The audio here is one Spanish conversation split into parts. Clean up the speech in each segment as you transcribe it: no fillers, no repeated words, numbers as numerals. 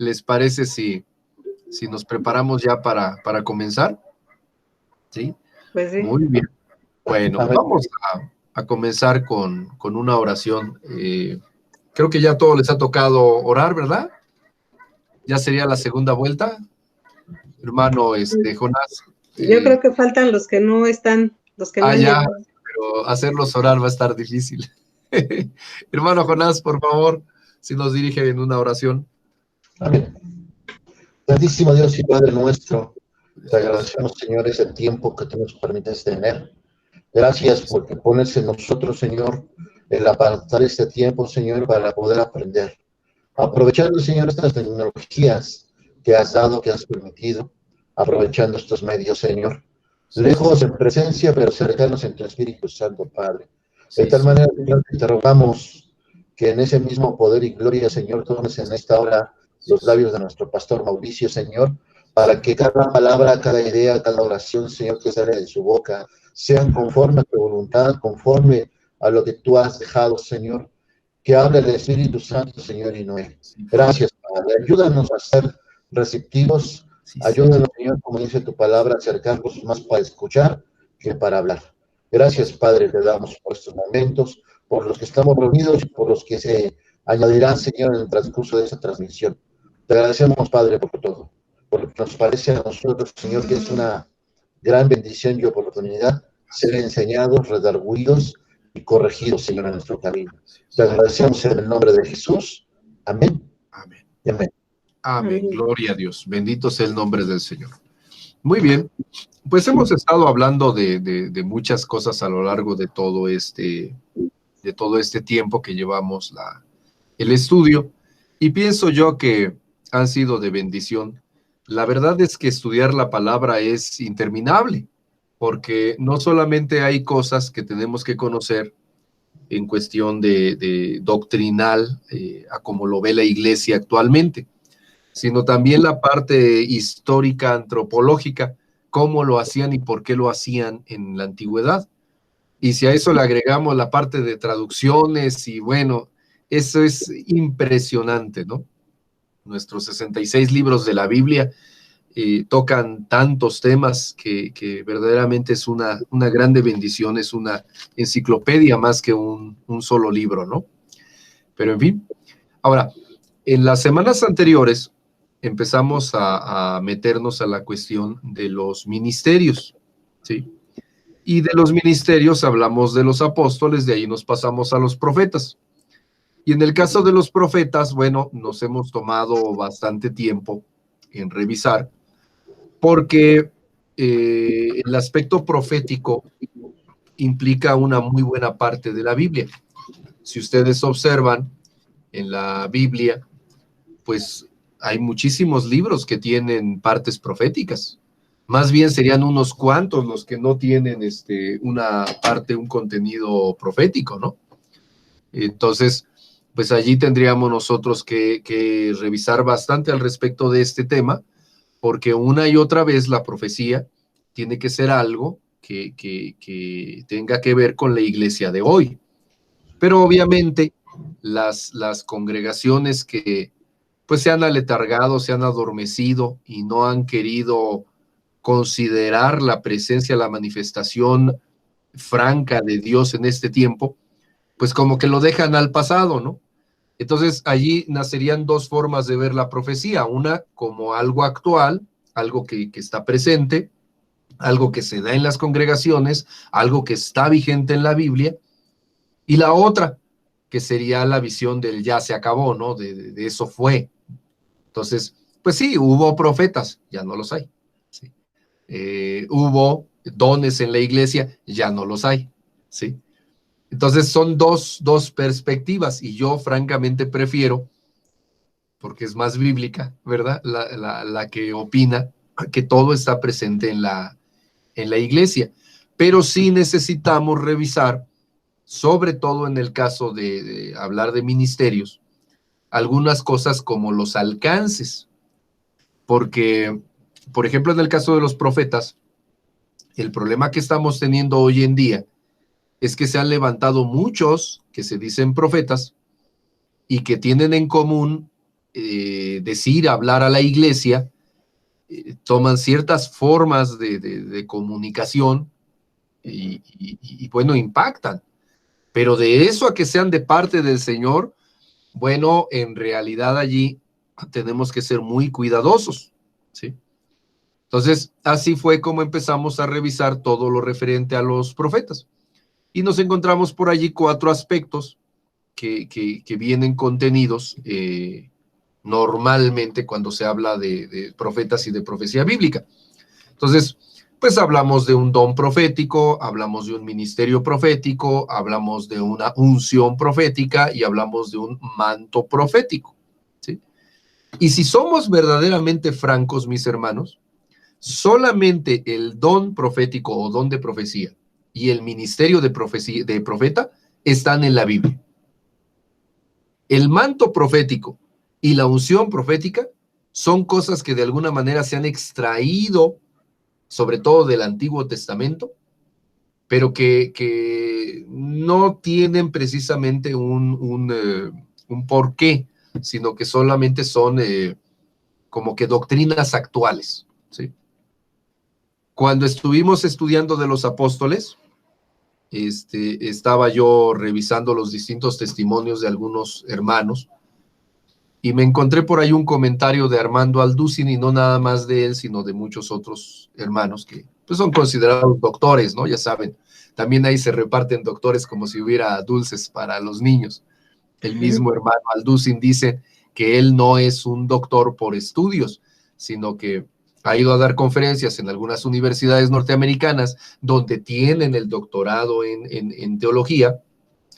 ¿Les parece si nos preparamos ya para comenzar? ¿Sí? Pues sí. Muy bien. Bueno, vamos a comenzar con una oración. Creo que ya a todos les ha tocado orar, ¿verdad? Ya sería la segunda vuelta. Hermano Jonás. Yo creo que faltan los que no están, los que no han ya, llegado. pero hacerlos orar va a estar difícil. Hermano Jonás, por favor, si nos dirige en una oración. Amén. Santísimo Dios y Padre nuestro, te agradecemos, Señor, ese tiempo que tú nos permites tener. Gracias porque pones en nosotros, Señor, el apartar este tiempo, Señor, para poder aprender. Aprovechando, Señor, estas tecnologías que has dado, que has permitido, aprovechando estos medios, Señor. Lejos en presencia, pero cercanos en tu Espíritu Santo, Padre. De tal manera, Señor, que te rogamos que en ese mismo poder y gloria, Señor, tomes en esta hora los labios de nuestro pastor Mauricio, Señor, para que cada palabra, cada idea, cada oración, Señor, que sale de su boca, sean conforme a tu voluntad, conforme a lo que tú has dejado, Señor, que hable el Espíritu Santo, Señor, y no él. Gracias, Padre. Ayúdanos a ser receptivos. Ayúdanos, Señor, como dice tu palabra, a acercarnos más para escuchar que para hablar. Gracias, Padre, te damos por estos momentos, por los que estamos reunidos y por los que se añadirán, Señor, en el transcurso de esta transmisión. Te agradecemos, Padre, por todo, porque nos parece a nosotros, Señor, que es una gran bendición y oportunidad ser enseñados, redarguidos y corregidos, Señor, en nuestro camino. Te agradecemos en el nombre de Jesús. Amén. Amén. Y amén. Amén. Gloria a Dios. Bendito sea el nombre del Señor. Muy bien. Pues hemos estado hablando de muchas cosas a lo largo de todo este tiempo que llevamos el estudio, y pienso yo que han sido de bendición. La verdad es que estudiar la palabra es interminable, porque no solamente hay cosas que tenemos que conocer en cuestión de doctrinal, a como lo ve la iglesia actualmente, sino también la parte histórica, antropológica, cómo lo hacían y por qué lo hacían en la antigüedad. Y si a eso le agregamos la parte de traducciones, y bueno, eso es impresionante, ¿no? Nuestros 66 libros de la Biblia tocan tantos temas que verdaderamente es una grande bendición, es una enciclopedia más que un solo libro, ¿no? Pero en fin, ahora, en las semanas anteriores empezamos a meternos a la cuestión de los ministerios, ¿sí? Y de los ministerios hablamos de los apóstoles, de ahí nos pasamos a los profetas. Y en el caso de los profetas, bueno, nos hemos tomado bastante tiempo en revisar, porque el aspecto profético implica una muy buena parte de la Biblia. Si ustedes observan en la Biblia, pues hay muchísimos libros que tienen partes proféticas. Más bien serían unos cuantos los que no tienen una parte, un contenido profético, ¿no? Entonces, pues allí tendríamos nosotros que revisar bastante al respecto de este tema, porque una y otra vez la profecía tiene que ser algo que tenga que ver con la iglesia de hoy. Pero obviamente las congregaciones que pues se han aletargado, se han adormecido y no han querido considerar la presencia, la manifestación franca de Dios en este tiempo, pues como que lo dejan al pasado, ¿no? Entonces allí nacerían dos formas de ver la profecía, una como algo actual, algo que está presente, algo que se da en las congregaciones, algo que está vigente en la Biblia, y la otra, que sería la visión del ya se acabó, ¿no? De eso fue. Entonces, pues sí, hubo profetas, ya no los hay. ¿Sí? Hubo dones en la iglesia, ya no los hay. ¿Sí? Entonces son dos perspectivas, y yo francamente prefiero, porque es más bíblica, ¿verdad? La que opina que todo está presente en la iglesia. Pero sí necesitamos revisar, sobre todo en el caso de hablar de ministerios, algunas cosas como los alcances. Porque, por ejemplo, en el caso de los profetas, el problema que estamos teniendo hoy en día es que se han levantado muchos que se dicen profetas y que tienen en común decir, hablar a la iglesia, toman ciertas formas de comunicación y, bueno, impactan. Pero de eso a que sean de parte del Señor, bueno, en realidad allí tenemos que ser muy cuidadosos, ¿sí? Entonces, así fue como empezamos a revisar todo lo referente a los profetas. Y nos encontramos por allí 4 aspectos que vienen contenidos normalmente cuando se habla de profetas y de profecía bíblica. Entonces, pues hablamos de un don profético, hablamos de un ministerio profético, hablamos de una unción profética y hablamos de un manto profético, ¿sí? Y si somos verdaderamente francos, mis hermanos, solamente el don profético o don de profecía y el ministerio de profecía, de profeta están en la Biblia. El manto profético y la unción profética son cosas que de alguna manera se han extraído, sobre todo del Antiguo Testamento, pero que no tienen precisamente un porqué, sino que solamente son como que doctrinas actuales, ¿sí? Cuando estuvimos estudiando de los apóstoles, estaba yo revisando los distintos testimonios de algunos hermanos y me encontré por ahí un comentario de Armando Alducin, y no nada más de él, sino de muchos otros hermanos que pues, son considerados doctores, ¿no? Ya saben, también ahí se reparten doctores como si hubiera dulces para los niños. El mismo hermano Alducin dice que él no es un doctor por estudios, sino que ha ido a dar conferencias en algunas universidades norteamericanas donde tienen el doctorado en teología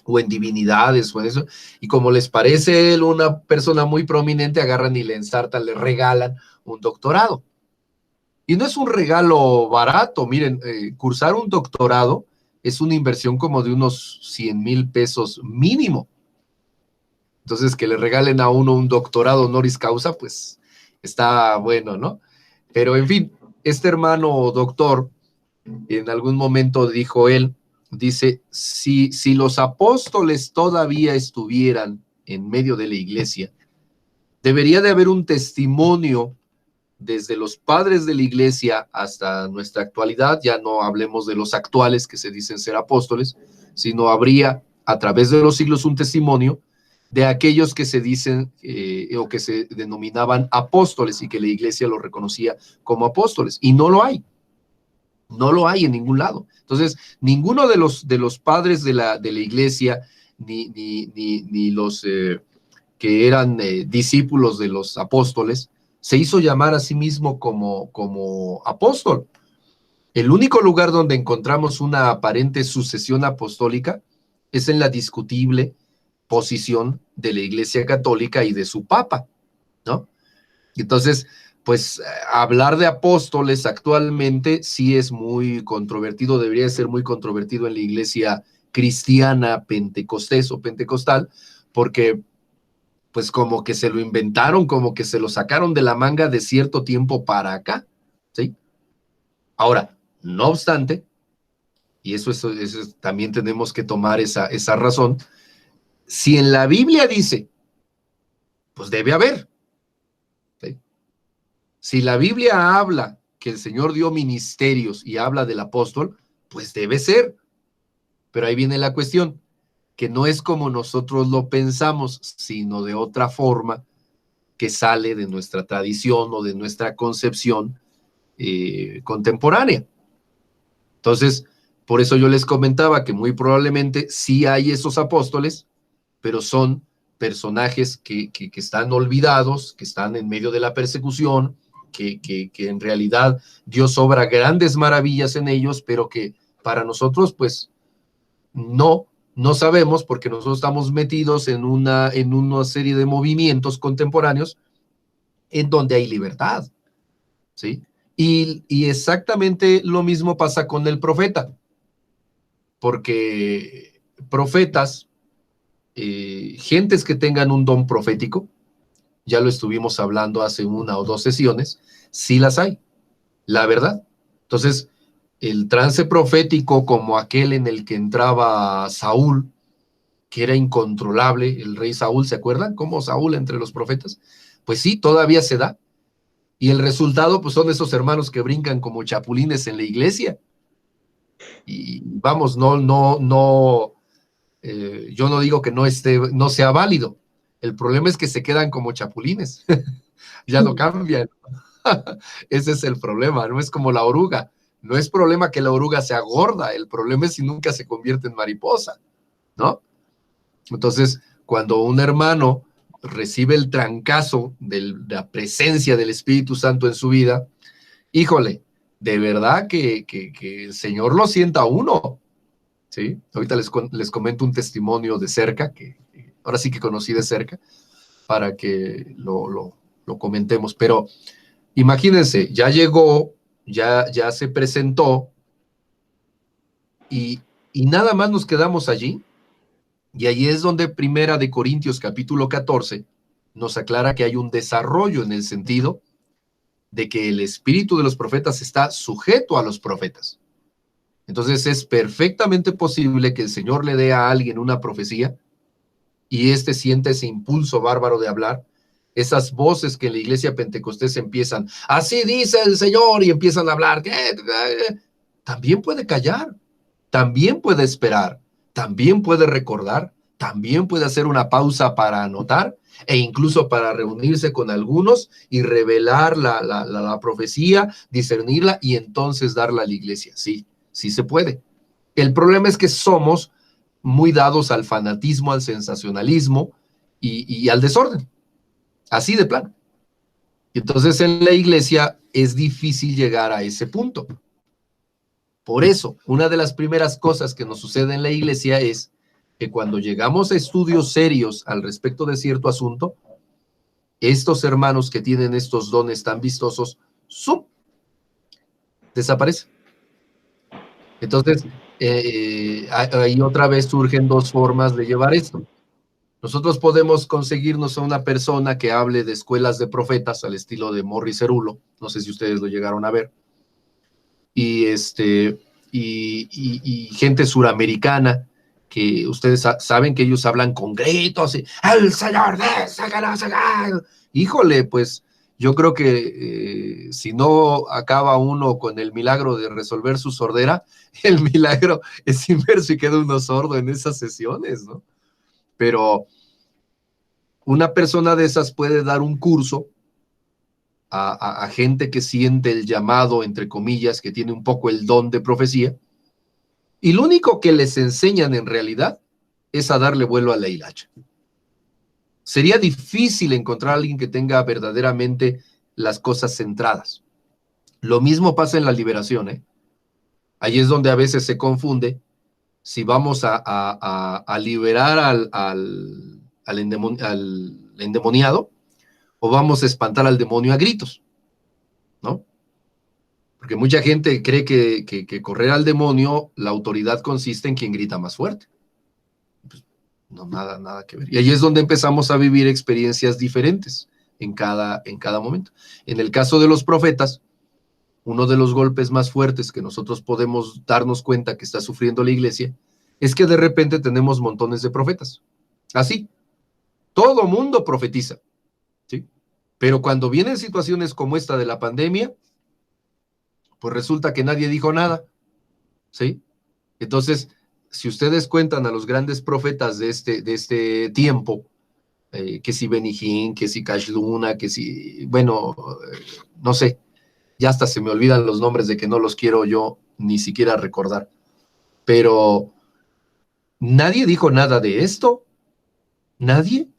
o en divinidades o en eso, y como les parece él una persona muy prominente, agarran y le ensartan, le regalan un doctorado. Y no es un regalo barato, miren, cursar un doctorado es una inversión como de unos 100,000 pesos mínimo. Entonces, que le regalen a uno un doctorado honoris causa, pues está bueno, ¿no? Pero, en fin, este hermano doctor, en algún momento dijo él, dice, si los apóstoles todavía estuvieran en medio de la iglesia, debería de haber un testimonio desde los padres de la iglesia hasta nuestra actualidad, ya no hablemos de los actuales que se dicen ser apóstoles, sino habría a través de los siglos un testimonio de aquellos que se dicen o que se denominaban apóstoles y que la iglesia los reconocía como apóstoles, y no lo hay. No lo hay en ningún lado. Entonces, ninguno de los padres de la iglesia, ni los que eran discípulos de los apóstoles, se hizo llamar a sí mismo como apóstol. El único lugar donde encontramos una aparente sucesión apostólica es en la discutible posición de la Iglesia Católica y de su Papa, ¿no? Entonces, pues hablar de apóstoles actualmente sí es muy controvertido, debería ser muy controvertido en la iglesia cristiana pentecostés o pentecostal, porque pues como que se lo inventaron, como que se lo sacaron de la manga de cierto tiempo para acá, ¿sí? Ahora, no obstante, y eso también tenemos que tomar esa razón, si en la Biblia dice, pues debe haber. Si la Biblia habla que el Señor dio ministerios y habla del apóstol, pues debe ser. Pero ahí viene la cuestión, que no es como nosotros lo pensamos, sino de otra forma que sale de nuestra tradición o de nuestra concepción contemporánea. Entonces, por eso yo les comentaba que muy probablemente sí hay esos apóstoles, pero son personajes que están olvidados, que están en medio de la persecución, que en realidad Dios obra grandes maravillas en ellos, pero que para nosotros pues no sabemos, porque nosotros estamos metidos en una serie de movimientos contemporáneos en donde hay libertad, ¿sí? Y exactamente lo mismo pasa con el profeta, porque profetas, gentes que tengan un don profético, ya lo estuvimos hablando hace 1 o 2 sesiones, sí las hay, la verdad. Entonces, el trance profético como aquel en el que entraba Saúl, que era incontrolable, el rey Saúl, ¿se acuerdan? Como Saúl entre los profetas, Pues sí, todavía se da. Y el resultado, pues son esos hermanos que brincan como chapulines en la iglesia. Y vamos, yo no digo que no sea válido. El problema es que se quedan como chapulines. Ya no cambian. Ese es el problema, no es como la oruga. No es problema que la oruga sea gorda, el problema es si nunca se convierte en mariposa, ¿no? Entonces, cuando un hermano recibe el trancazo de la presencia del Espíritu Santo en su vida, híjole, de verdad que el Señor lo sienta a uno, ¿sí? Ahorita les comento un testimonio de cerca, que ahora sí que conocí de cerca, para que lo comentemos, pero imagínense, ya llegó, ya se presentó y nada más nos quedamos allí. Y ahí es donde Primera de Corintios capítulo 14 nos aclara que hay un desarrollo en el sentido de que el espíritu de los profetas está sujeto a los profetas. Entonces es perfectamente posible que el Señor le dé a alguien una profecía y éste siente ese impulso bárbaro de hablar. Esas voces que en la iglesia pentecostés empiezan, así dice el Señor, y empiezan a hablar, también puede callar, también puede esperar, también puede recordar, también puede hacer una pausa para anotar e incluso para reunirse con algunos y revelar la profecía, discernirla y entonces darla a la iglesia. Sí, sí se puede. El problema es que somos muy dados al fanatismo, al sensacionalismo y al desorden. Así de plano. Entonces en la iglesia es difícil llegar a ese punto. Por eso, una de las primeras cosas que nos sucede en la iglesia es que cuando llegamos a estudios serios al respecto de cierto asunto, estos hermanos que tienen estos dones tan vistosos, ¡zum!, desaparecen. Entonces, ahí otra vez surgen dos formas de llevar esto. Nosotros podemos conseguirnos a una persona que hable de escuelas de profetas al estilo de Morris Cerullo, no sé si ustedes lo llegaron a ver, y gente suramericana que ustedes saben que ellos hablan con gritos y el Señor híjole, pues yo creo que si no acaba uno con el milagro de resolver su sordera, el milagro es inverso y queda uno sordo en esas sesiones, ¿no? Pero una persona de esas puede dar un curso a gente que siente el llamado, entre comillas, que tiene un poco el don de profecía, y lo único que les enseñan en realidad es a darle vuelo a la hilacha. Sería difícil encontrar a alguien que tenga verdaderamente las cosas centradas. Lo mismo pasa en la liberación, ¿eh? Ahí es donde a veces se confunde si vamos a liberar al endemoniado o vamos a espantar al demonio a gritos, ¿no? Porque mucha gente cree que correr al demonio, la autoridad consiste en quien grita más fuerte. Pues, no, nada que ver. Y ahí es donde empezamos a vivir experiencias diferentes en cada momento. En el caso de los profetas, uno de los golpes más fuertes que nosotros podemos darnos cuenta que está sufriendo la iglesia es que de repente tenemos montones de profetas. Así, todo mundo profetiza, ¿sí? Pero cuando vienen situaciones como esta de la pandemia, pues resulta que nadie dijo nada, ¿sí? Entonces, si ustedes cuentan a los grandes profetas de este tiempo, que si Benny Hinn, que si Cash Luna, que si, bueno, no sé, ya hasta se me olvidan los nombres de que no los quiero yo ni siquiera recordar, pero nadie dijo nada de esto, nadie,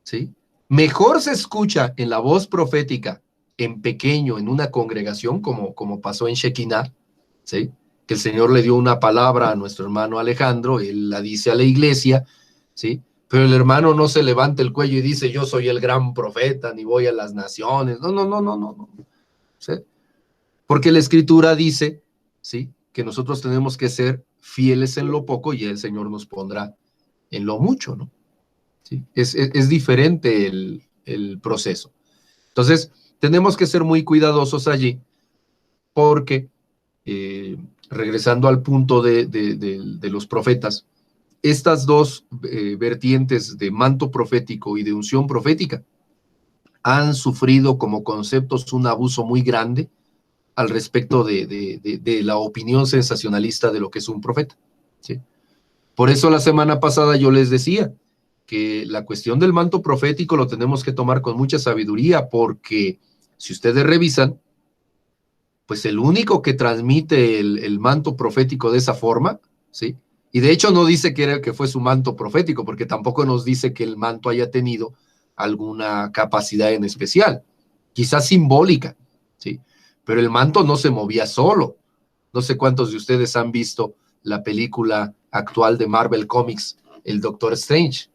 ¿sí? Mejor se escucha en la voz profética en pequeño, en una congregación, como pasó en Shekinah, ¿sí? Que el Señor le dio una palabra a nuestro hermano Alejandro, él la dice a la iglesia, ¿sí? Pero el hermano no se levanta el cuello y dice, yo soy el gran profeta, ni voy a las naciones. No. ¿Sí? Porque la Escritura dice, ¿sí?, que nosotros tenemos que ser fieles en lo poco y el Señor nos pondrá en lo mucho, ¿no? ¿Sí? Es diferente el proceso. Entonces, tenemos que ser muy cuidadosos allí porque, regresando al punto de los profetas, estas dos vertientes de manto profético y de unción profética han sufrido como conceptos un abuso muy grande al respecto de la opinión sensacionalista de lo que es un profeta, ¿sí? Por eso la semana pasada yo les decía que la cuestión del manto profético lo tenemos que tomar con mucha sabiduría, porque si ustedes revisan, pues el único que transmite el manto profético de esa forma, ¿sí? Y de hecho no dice que fue su manto profético, porque tampoco nos dice que el manto haya tenido alguna capacidad en especial, quizás simbólica, ¿sí? Pero el manto no se movía solo. No sé cuántos de ustedes han visto la película actual de Marvel Comics, El Doctor Strange.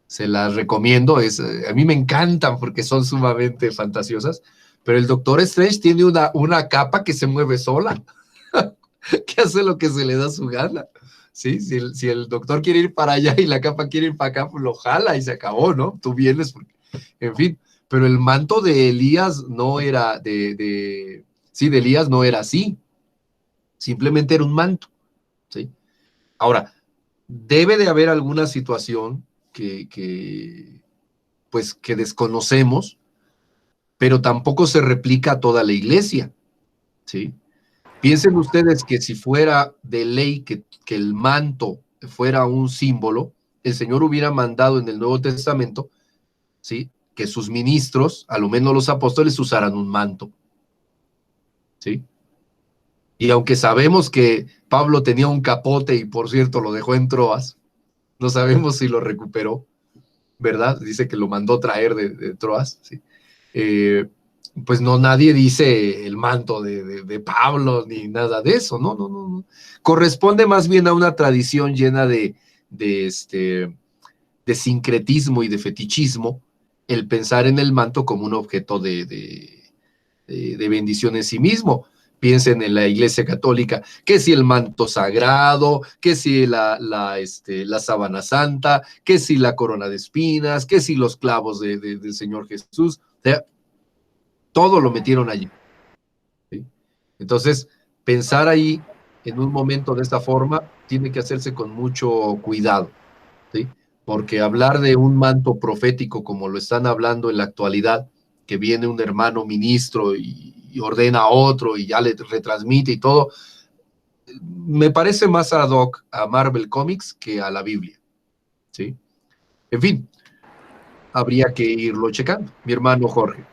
Se las recomiendo, a mí me encantan porque son sumamente fantasiosas, pero el Doctor Strange tiene una capa que se mueve sola, que hace lo que se le da su gana. ¿Sí? Si el doctor quiere ir para allá y la capa quiere ir para acá, pues lo jala y se acabó, ¿no? Tú vienes, en fin. Pero el manto de Elías no era sí, de Elías no era así. Simplemente era un manto, ¿sí? Ahora, debe de haber alguna situación pues, que desconocemos, pero tampoco se replica a toda la iglesia, ¿sí? Piensen ustedes que si fuera de ley que el manto fuera un símbolo, el Señor hubiera mandado en el Nuevo Testamento, ¿sí?, que sus ministros, a lo menos los apóstoles, usaran un manto, ¿sí? Y aunque sabemos que Pablo tenía un capote y, por cierto, lo dejó en Troas, no sabemos si lo recuperó, ¿verdad? Dice que lo mandó traer de Troas, ¿sí? Pues no, nadie dice el manto de Pablo ni nada de eso, no, no, no, no. Corresponde más bien a una tradición llena de sincretismo y de fetichismo, el pensar en el manto como un objeto de bendición en sí mismo. Piensen en la Iglesia Católica, que si el manto sagrado, que si la sábana santa, que si la corona de espinas, que si los clavos del Señor Jesús, o sea, todo lo metieron allí, ¿sí? Entonces, pensar ahí en un momento de esta forma tiene que hacerse con mucho cuidado, ¿sí? Porque hablar de un manto profético como lo están hablando en la actualidad, que viene un hermano ministro y ordena a otro y ya le retransmite y todo, me parece más ad hoc a Marvel Comics que a la Biblia, ¿sí? En fin, habría que irlo checando. Mi hermano Jorge.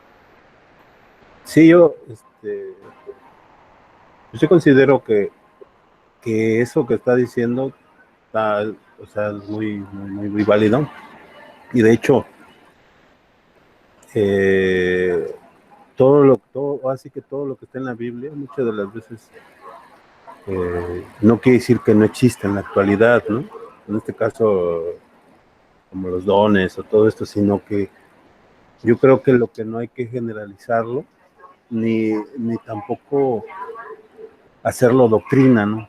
Sí, yo considero que eso que está diciendo está, o sea, es muy válido. Y de hecho, así que todo lo que está en la Biblia, muchas de las veces no quiere decir que no exista en la actualidad, ¿no? En este caso, como los dones o todo esto, sino que yo creo que lo que no hay que generalizarlo, ni tampoco hacerlo doctrina, ¿no?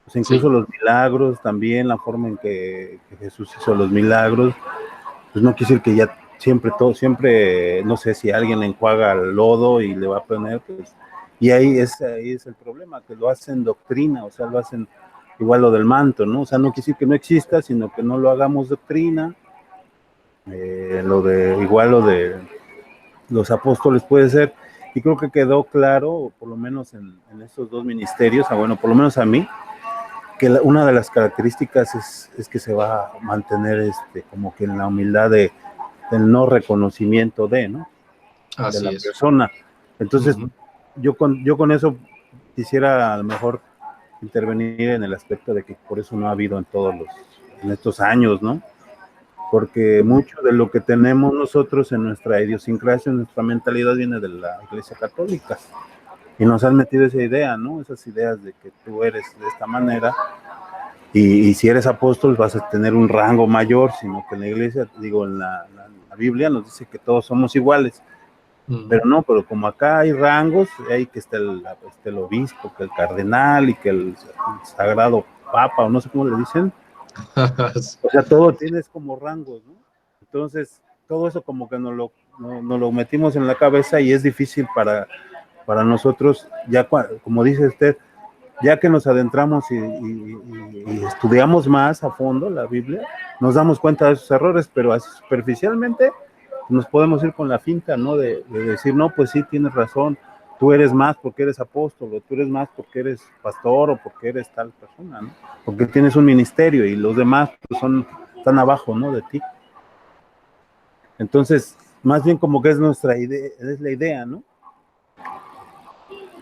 O sea, incluso sí, los milagros también, la forma en que Jesús hizo los milagros, pues no quiere decir que ya siempre, no sé, si alguien le enjuaga el lodo y le va a poner, pues, y ahí es el problema, que lo hacen doctrina, o sea, lo hacen igual lo del manto, ¿no? O sea, no quiere decir que no exista, sino que no lo hagamos doctrina. Lo de los apóstoles puede ser, y creo que quedó claro, por lo menos en estos dos ministerios, bueno, por lo menos a mí, que una de las características es que se va a mantener como que en la humildad del no reconocimiento ¿no? Así de la es. persona. Entonces, yo con eso quisiera a lo mejor intervenir en el aspecto de que por eso no ha habido en estos años, ¿no? Porque mucho de lo que tenemos nosotros en nuestra idiosincrasia, en nuestra mentalidad, viene de la Iglesia Católica. Y nos han metido esa idea, ¿no? Esas ideas de que tú eres de esta manera y si eres apóstol vas a tener un rango mayor, sino que en la iglesia, en la Biblia nos dice que todos somos iguales. Pero no, pero como acá hay rangos, hay que está el obispo, que el cardenal y que el sagrado papa, o no sé cómo le dicen. O sea, todo tienes como rangos, ¿no? Entonces, todo eso como que nos lo metimos en la cabeza y es difícil para nosotros, ya como dice usted, ya que nos adentramos y estudiamos más a fondo la Biblia, nos damos cuenta de esos errores, pero así superficialmente nos podemos ir con la finta, ¿no? De decir, no, pues sí, tienes razón, tú eres más porque eres apóstol, o tú eres más porque eres pastor, o porque eres tal persona, ¿no? Porque tienes un ministerio y los demás pues, están abajo, ¿no? De ti. Entonces, más bien como que es nuestra idea, es la idea, ¿no?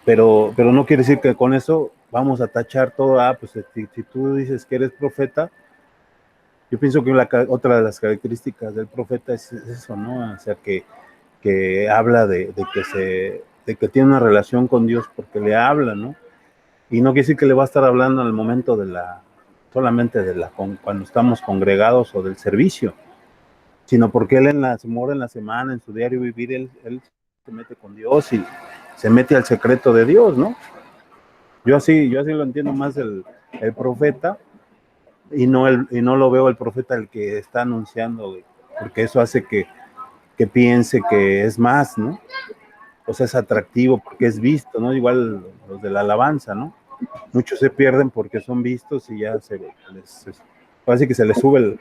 Pero no quiere decir que con eso vamos a tachar todo. Pues si tú dices que eres profeta, yo pienso que otra de las características del profeta es eso, ¿no? O sea, que habla de que tiene una relación con Dios porque le habla, ¿no? Y no quiere decir que le va a estar hablando en el momento solamente cuando estamos congregados o del servicio, sino porque él en la semana, en su diario vivir, él se mete con Dios y se mete al secreto de Dios, ¿no? Yo así lo entiendo más el profeta, y no lo veo el profeta el que está anunciando, porque eso hace que piense que es más, ¿no? O sea, es atractivo porque es visto, ¿no? Igual los de la alabanza, ¿no? Muchos se pierden porque son vistos y ya parece que se les sube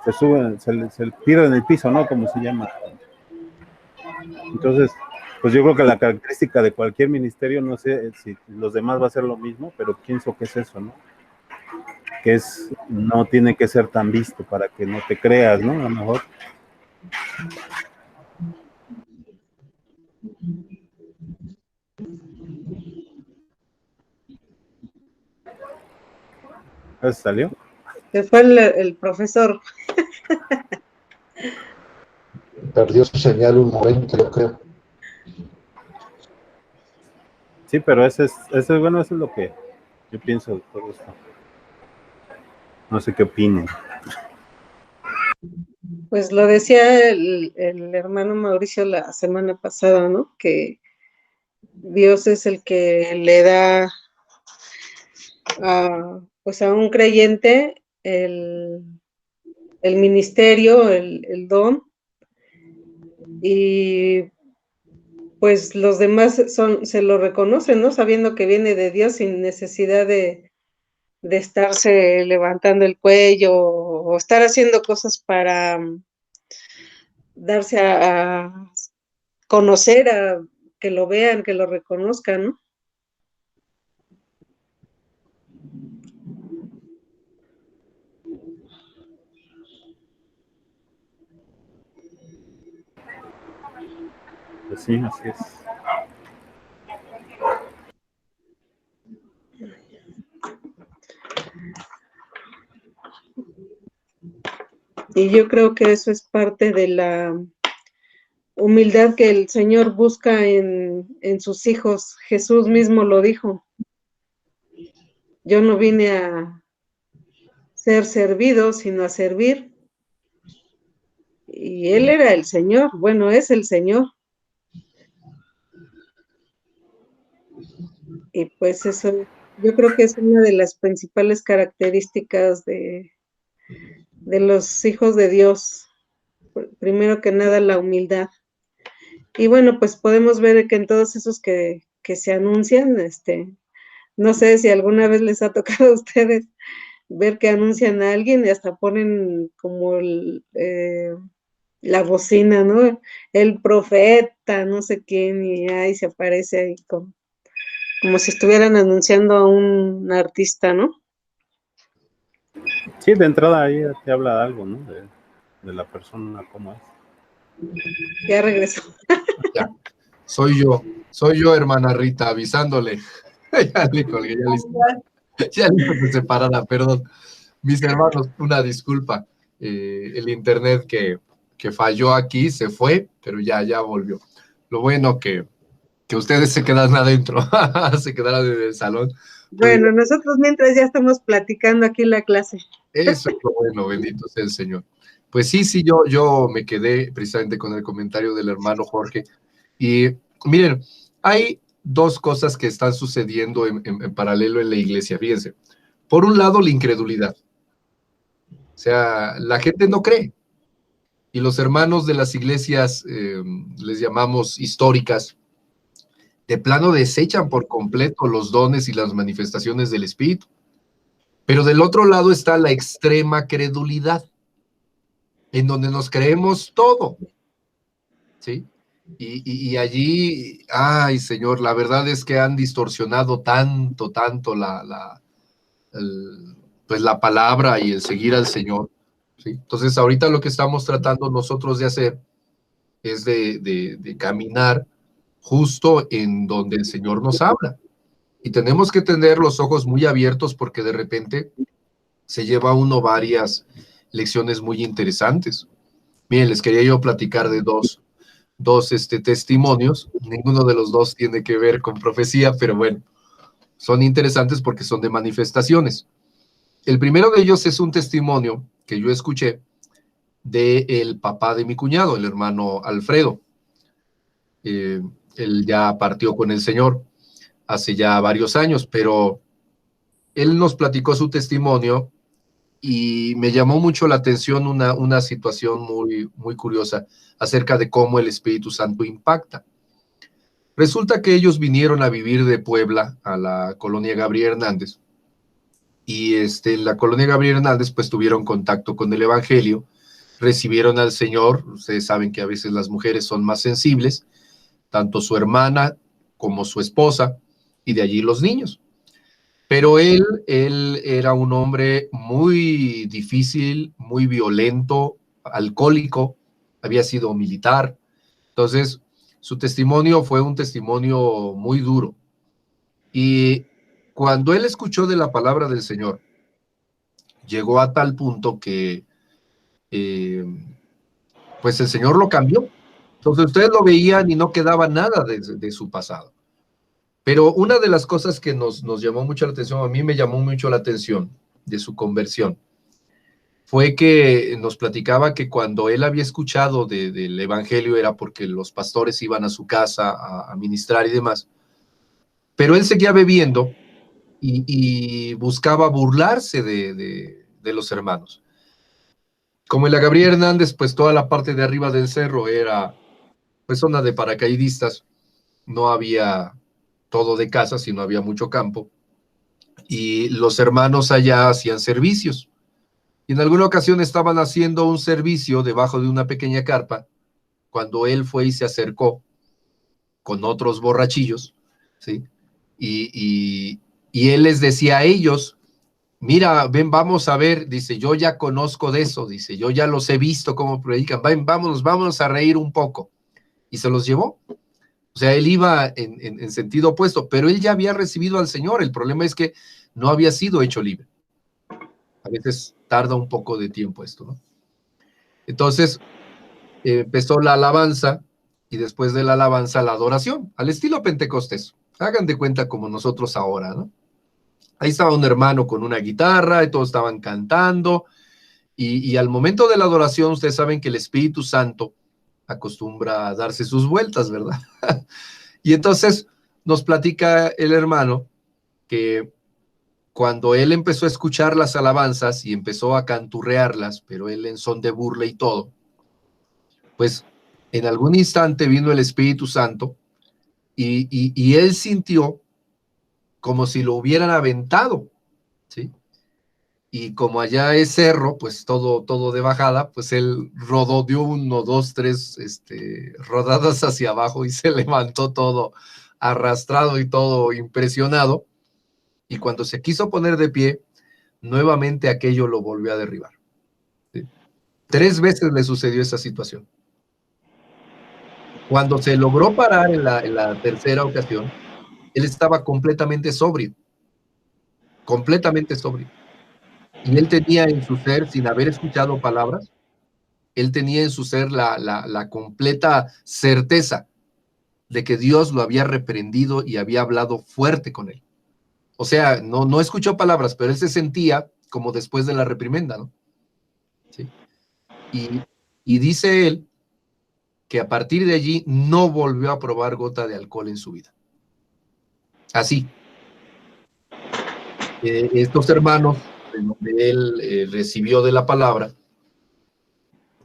se pierden en el piso, ¿no? Como se llama. Entonces, pues yo creo que la característica de cualquier ministerio, no sé si los demás va a ser lo mismo, pero pienso que es eso, ¿no? Que no tiene que ser tan visto para que no te creas, ¿no? A lo mejor. ¿Salió? Se fue el profesor. Perdió su señal un momento, yo creo. Sí, pero bueno, eso es lo que yo pienso de todo esto. No sé qué opinen. Pues lo decía el hermano Mauricio la semana pasada, ¿no? Que Dios es el que le da pues a un creyente el ministerio, el don, y pues los demás se lo reconocen, ¿no? Sabiendo que viene de Dios sin necesidad de estarse levantando el cuello o estar haciendo cosas para darse a conocer, a que lo vean, que lo reconozcan, ¿no? Pues sí, así es. Y yo creo que eso es parte de la humildad que el Señor busca en sus hijos. Jesús mismo lo dijo. Yo no vine a ser servido, sino a servir. Y Él era el Señor, bueno, es el Señor. Y pues eso, yo creo que es una de las principales características de los hijos de Dios. Primero que nada, la humildad. Y bueno, pues podemos ver que en todos esos que se anuncian, no sé si alguna vez les ha tocado a ustedes ver que anuncian a alguien y hasta ponen como la bocina, ¿no? El profeta, no sé quién, y ahí se aparece ahí como si estuvieran anunciando a un artista, ¿no? Sí, de entrada ahí te habla de algo, ¿no? De la persona, cómo es. Ya regresó. Ya. Soy yo, hermana Rita, avisándole. Ya le colgué, ya listo que se parara, perdón. Mis hermanos, una disculpa. El internet que falló aquí se fue, pero ya volvió. Lo bueno que ustedes se quedan adentro, se quedaron en el salón. Bueno, nosotros mientras ya estamos platicando aquí la clase. Eso es lo bueno, bendito sea el Señor. Pues sí, yo me quedé precisamente con el comentario del hermano Jorge. Y miren, hay dos cosas que están sucediendo en paralelo en la iglesia, fíjense. Por un lado, la incredulidad. O sea, la gente no cree. Y los hermanos de las iglesias, les llamamos históricas, de plano desechan por completo los dones y las manifestaciones del Espíritu. Pero del otro lado está la extrema credulidad. en donde nos creemos todo, ¿sí? Y allí, ay, Señor, la verdad es que han distorsionado tanto pues la palabra y el seguir al Señor, ¿sí? Entonces, ahorita lo que estamos tratando nosotros de hacer es de caminar justo en donde el Señor nos habla. Y tenemos que tener los ojos muy abiertos porque de repente se lleva uno varias lecciones muy interesantes. Miren, les quería yo platicar de dos testimonios. Ninguno de los dos tiene que ver con profecía, pero bueno, son interesantes porque son de manifestaciones. El primero de ellos es un testimonio que yo escuché del papá de mi cuñado, el hermano Alfredo. Él ya partió con el Señor hace ya varios años, pero él nos platicó su testimonio y me llamó mucho la atención una situación muy curiosa acerca de cómo el Espíritu Santo impacta. Resulta que ellos vinieron a vivir de Puebla a la colonia Gabriel Hernández y en la colonia Gabriel Hernández pues tuvieron contacto con el Evangelio, recibieron al Señor. Ustedes saben que a veces las mujeres son más sensibles, tanto su hermana como su esposa, y de allí los niños. Pero él era un hombre muy difícil, muy violento, alcohólico, había sido militar. Entonces, su testimonio fue un testimonio muy duro. Y cuando él escuchó de la palabra del Señor, llegó a tal punto que, pues el Señor lo cambió. Entonces, ustedes lo veían y no quedaba nada de su pasado. Pero una de las cosas que nos llamó mucho la atención, a mí me llamó mucho la atención de su conversión, fue que nos platicaba que cuando él había escuchado del Evangelio era porque los pastores iban a su casa a ministrar y demás, pero él seguía bebiendo y buscaba burlarse de los hermanos. Como en la Gabriel Hernández, pues toda la parte de arriba del cerro era pues zona de paracaidistas, no había todo de casa, sino había mucho campo, y los hermanos allá hacían servicios. Y en alguna ocasión estaban haciendo un servicio debajo de una pequeña carpa, cuando él fue y se acercó con otros borrachillos, ¿sí? Y él les decía a ellos, mira, ven, vamos a ver, dice, yo ya conozco de eso, dice, yo ya los he visto cómo predican, ven, vámonos a reír un poco. Y se los llevó. O sea, él iba en sentido opuesto, pero él ya había recibido al Señor. El problema es que no había sido hecho libre. A veces tarda un poco de tiempo esto, ¿no? Entonces, empezó la alabanza y después de la alabanza la adoración, al estilo Pentecostés. Hagan de cuenta como nosotros ahora, ¿no? Ahí estaba un hermano con una guitarra y todos estaban cantando y al momento de la adoración ustedes saben que el Espíritu Santo acostumbra a darse sus vueltas, ¿verdad? Y entonces nos platica el hermano que cuando él empezó a escuchar las alabanzas y empezó a canturrearlas, pero él en son de burla y todo, pues en algún instante vino el Espíritu Santo y él sintió como si lo hubieran aventado, ¿sí? Y como allá es cerro, pues todo de bajada, pues él rodó, dio 1, 2, 3 rodadas hacia abajo y se levantó todo arrastrado y todo impresionado. Y cuando se quiso poner de pie, nuevamente aquello lo volvió a derribar, ¿sí? 3 veces le sucedió esa situación. Cuando se logró parar en la tercera ocasión, él estaba completamente sobrio. Y él tenía en su ser, sin haber escuchado palabras, él tenía en su ser la completa certeza de que Dios lo había reprendido y había hablado fuerte con él. O sea, no escuchó palabras, pero él se sentía como después de la reprimenda, ¿no? ¿Sí? Y dice él que a partir de allí no volvió a probar gota de alcohol en su vida. Así. Estos hermanos, de donde él recibió de la palabra,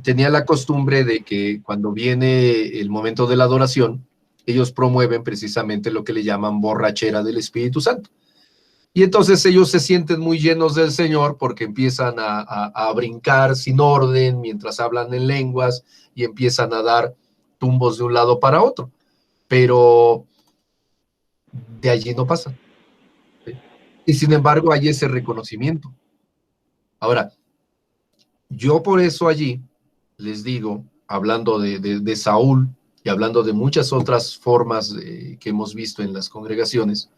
tenía la costumbre de que cuando viene el momento de la adoración, ellos promueven precisamente lo que le llaman borrachera del Espíritu Santo. Y entonces ellos se sienten muy llenos del Señor porque empiezan a brincar sin orden mientras hablan en lenguas y empiezan a dar tumbos de un lado para otro. Pero de allí no pasa. ¿Sí? Y sin embargo hay ese reconocimiento. Ahora, yo por eso allí les digo, hablando de Saúl y hablando de muchas otras formas que hemos visto en las congregaciones,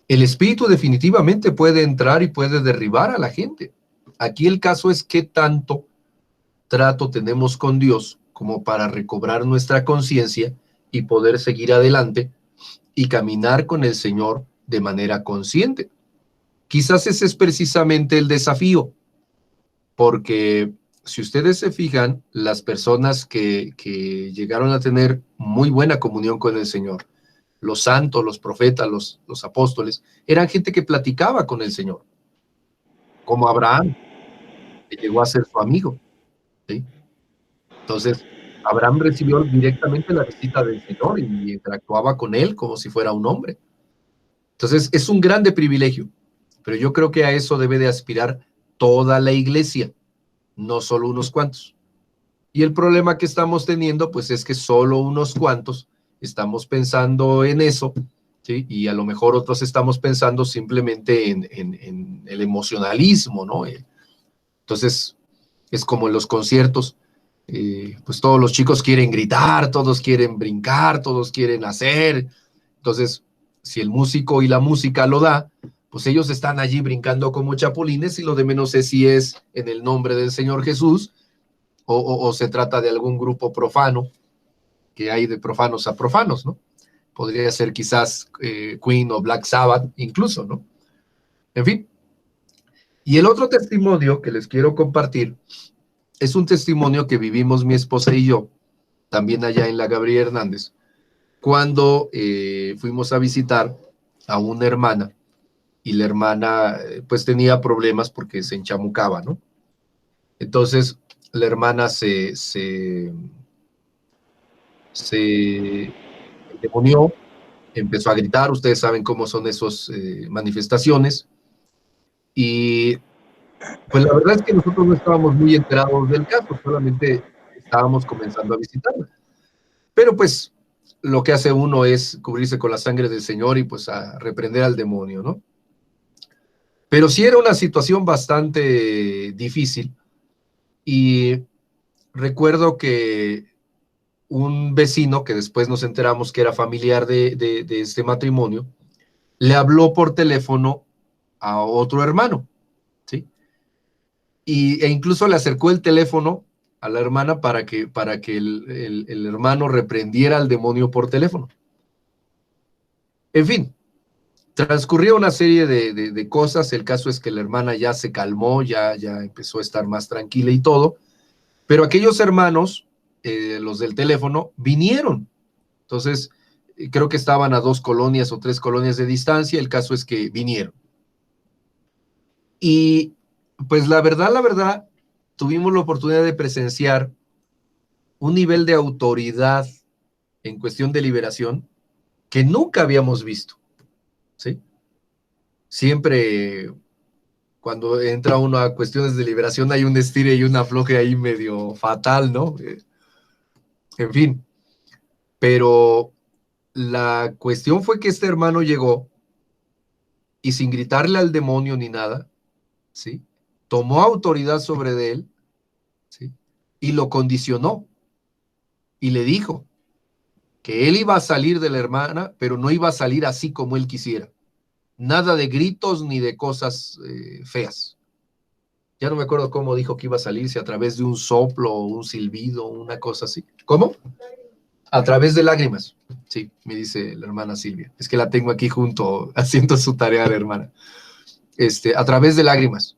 el espíritu definitivamente puede entrar y puede derribar a la gente. Aquí el caso es qué tanto trato tenemos con Dios como para recobrar nuestra conciencia y poder seguir adelante y caminar con el Señor de manera consciente. Quizás ese es precisamente el desafío, porque si ustedes se fijan, las personas que llegaron a tener muy buena comunión con el Señor, los santos, los profetas, los apóstoles, eran gente que platicaba con el Señor, como Abraham, que llegó a ser su amigo, ¿sí? Entonces, Abraham recibió directamente la visita del Señor y interactuaba con él como si fuera un hombre. Entonces, es un grande privilegio, pero yo creo que a eso debe de aspirar toda la iglesia, no solo unos cuantos. Y el problema que estamos teniendo, pues es que solo unos cuantos estamos pensando en eso, ¿sí? Y a lo mejor otros estamos pensando simplemente en el emocionalismo, ¿no? Entonces, es como en los conciertos, pues todos los chicos quieren gritar, todos quieren brincar, todos quieren hacer. Entonces, si el músico y la música lo da, pues ellos están allí brincando como chapulines y lo de menos es si es en el nombre del Señor Jesús o se trata de algún grupo profano, que hay de profanos a profanos, ¿no? Podría ser quizás Queen o Black Sabbath incluso, ¿no? En fin. Y el otro testimonio que les quiero compartir es un testimonio que vivimos mi esposa y yo, también allá en la Gabriel Hernández, cuando fuimos a visitar a una hermana, y la hermana pues tenía problemas porque se enchamucaba, ¿no? Entonces la hermana se endemonió, empezó a gritar, ustedes saben cómo son esas manifestaciones, y pues la verdad es que nosotros no estábamos muy enterados del caso, solamente estábamos comenzando a visitarla. Pero pues lo que hace uno es cubrirse con la sangre del Señor y pues a reprender al demonio, ¿no? Pero sí era una situación bastante difícil y recuerdo que un vecino, que después nos enteramos que era familiar de este matrimonio, le habló por teléfono a otro hermano, ¿sí? E incluso le acercó el teléfono a la hermana para que el hermano reprendiera al demonio por teléfono. En fin, transcurrió una serie de cosas. El caso es que la hermana ya se calmó, ya empezó a estar más tranquila y todo, pero aquellos hermanos, los del teléfono, vinieron. Entonces, creo que estaban a 2 colonias o 3 colonias de distancia. El caso es que vinieron. Y pues la verdad, tuvimos la oportunidad de presenciar un nivel de autoridad en cuestión de liberación que nunca habíamos visto, ¿sí? Siempre cuando entra uno a cuestiones de liberación hay un estire y un afloje ahí medio fatal, ¿no? En fin, pero la cuestión fue que este hermano llegó y sin gritarle al demonio ni nada, ¿sí? Tomó autoridad sobre de él, ¿sí? Y lo condicionó y le dijo que él iba a salir de la hermana, pero no iba a salir así como él quisiera. Nada de gritos ni de cosas feas. Ya no me acuerdo cómo dijo que iba a salirse, a través de un soplo, un silbido, una cosa así. ¿Cómo? A través de lágrimas. Sí, me dice la hermana Silvia. Es que la tengo aquí junto, haciendo su tarea, la hermana. A través de lágrimas.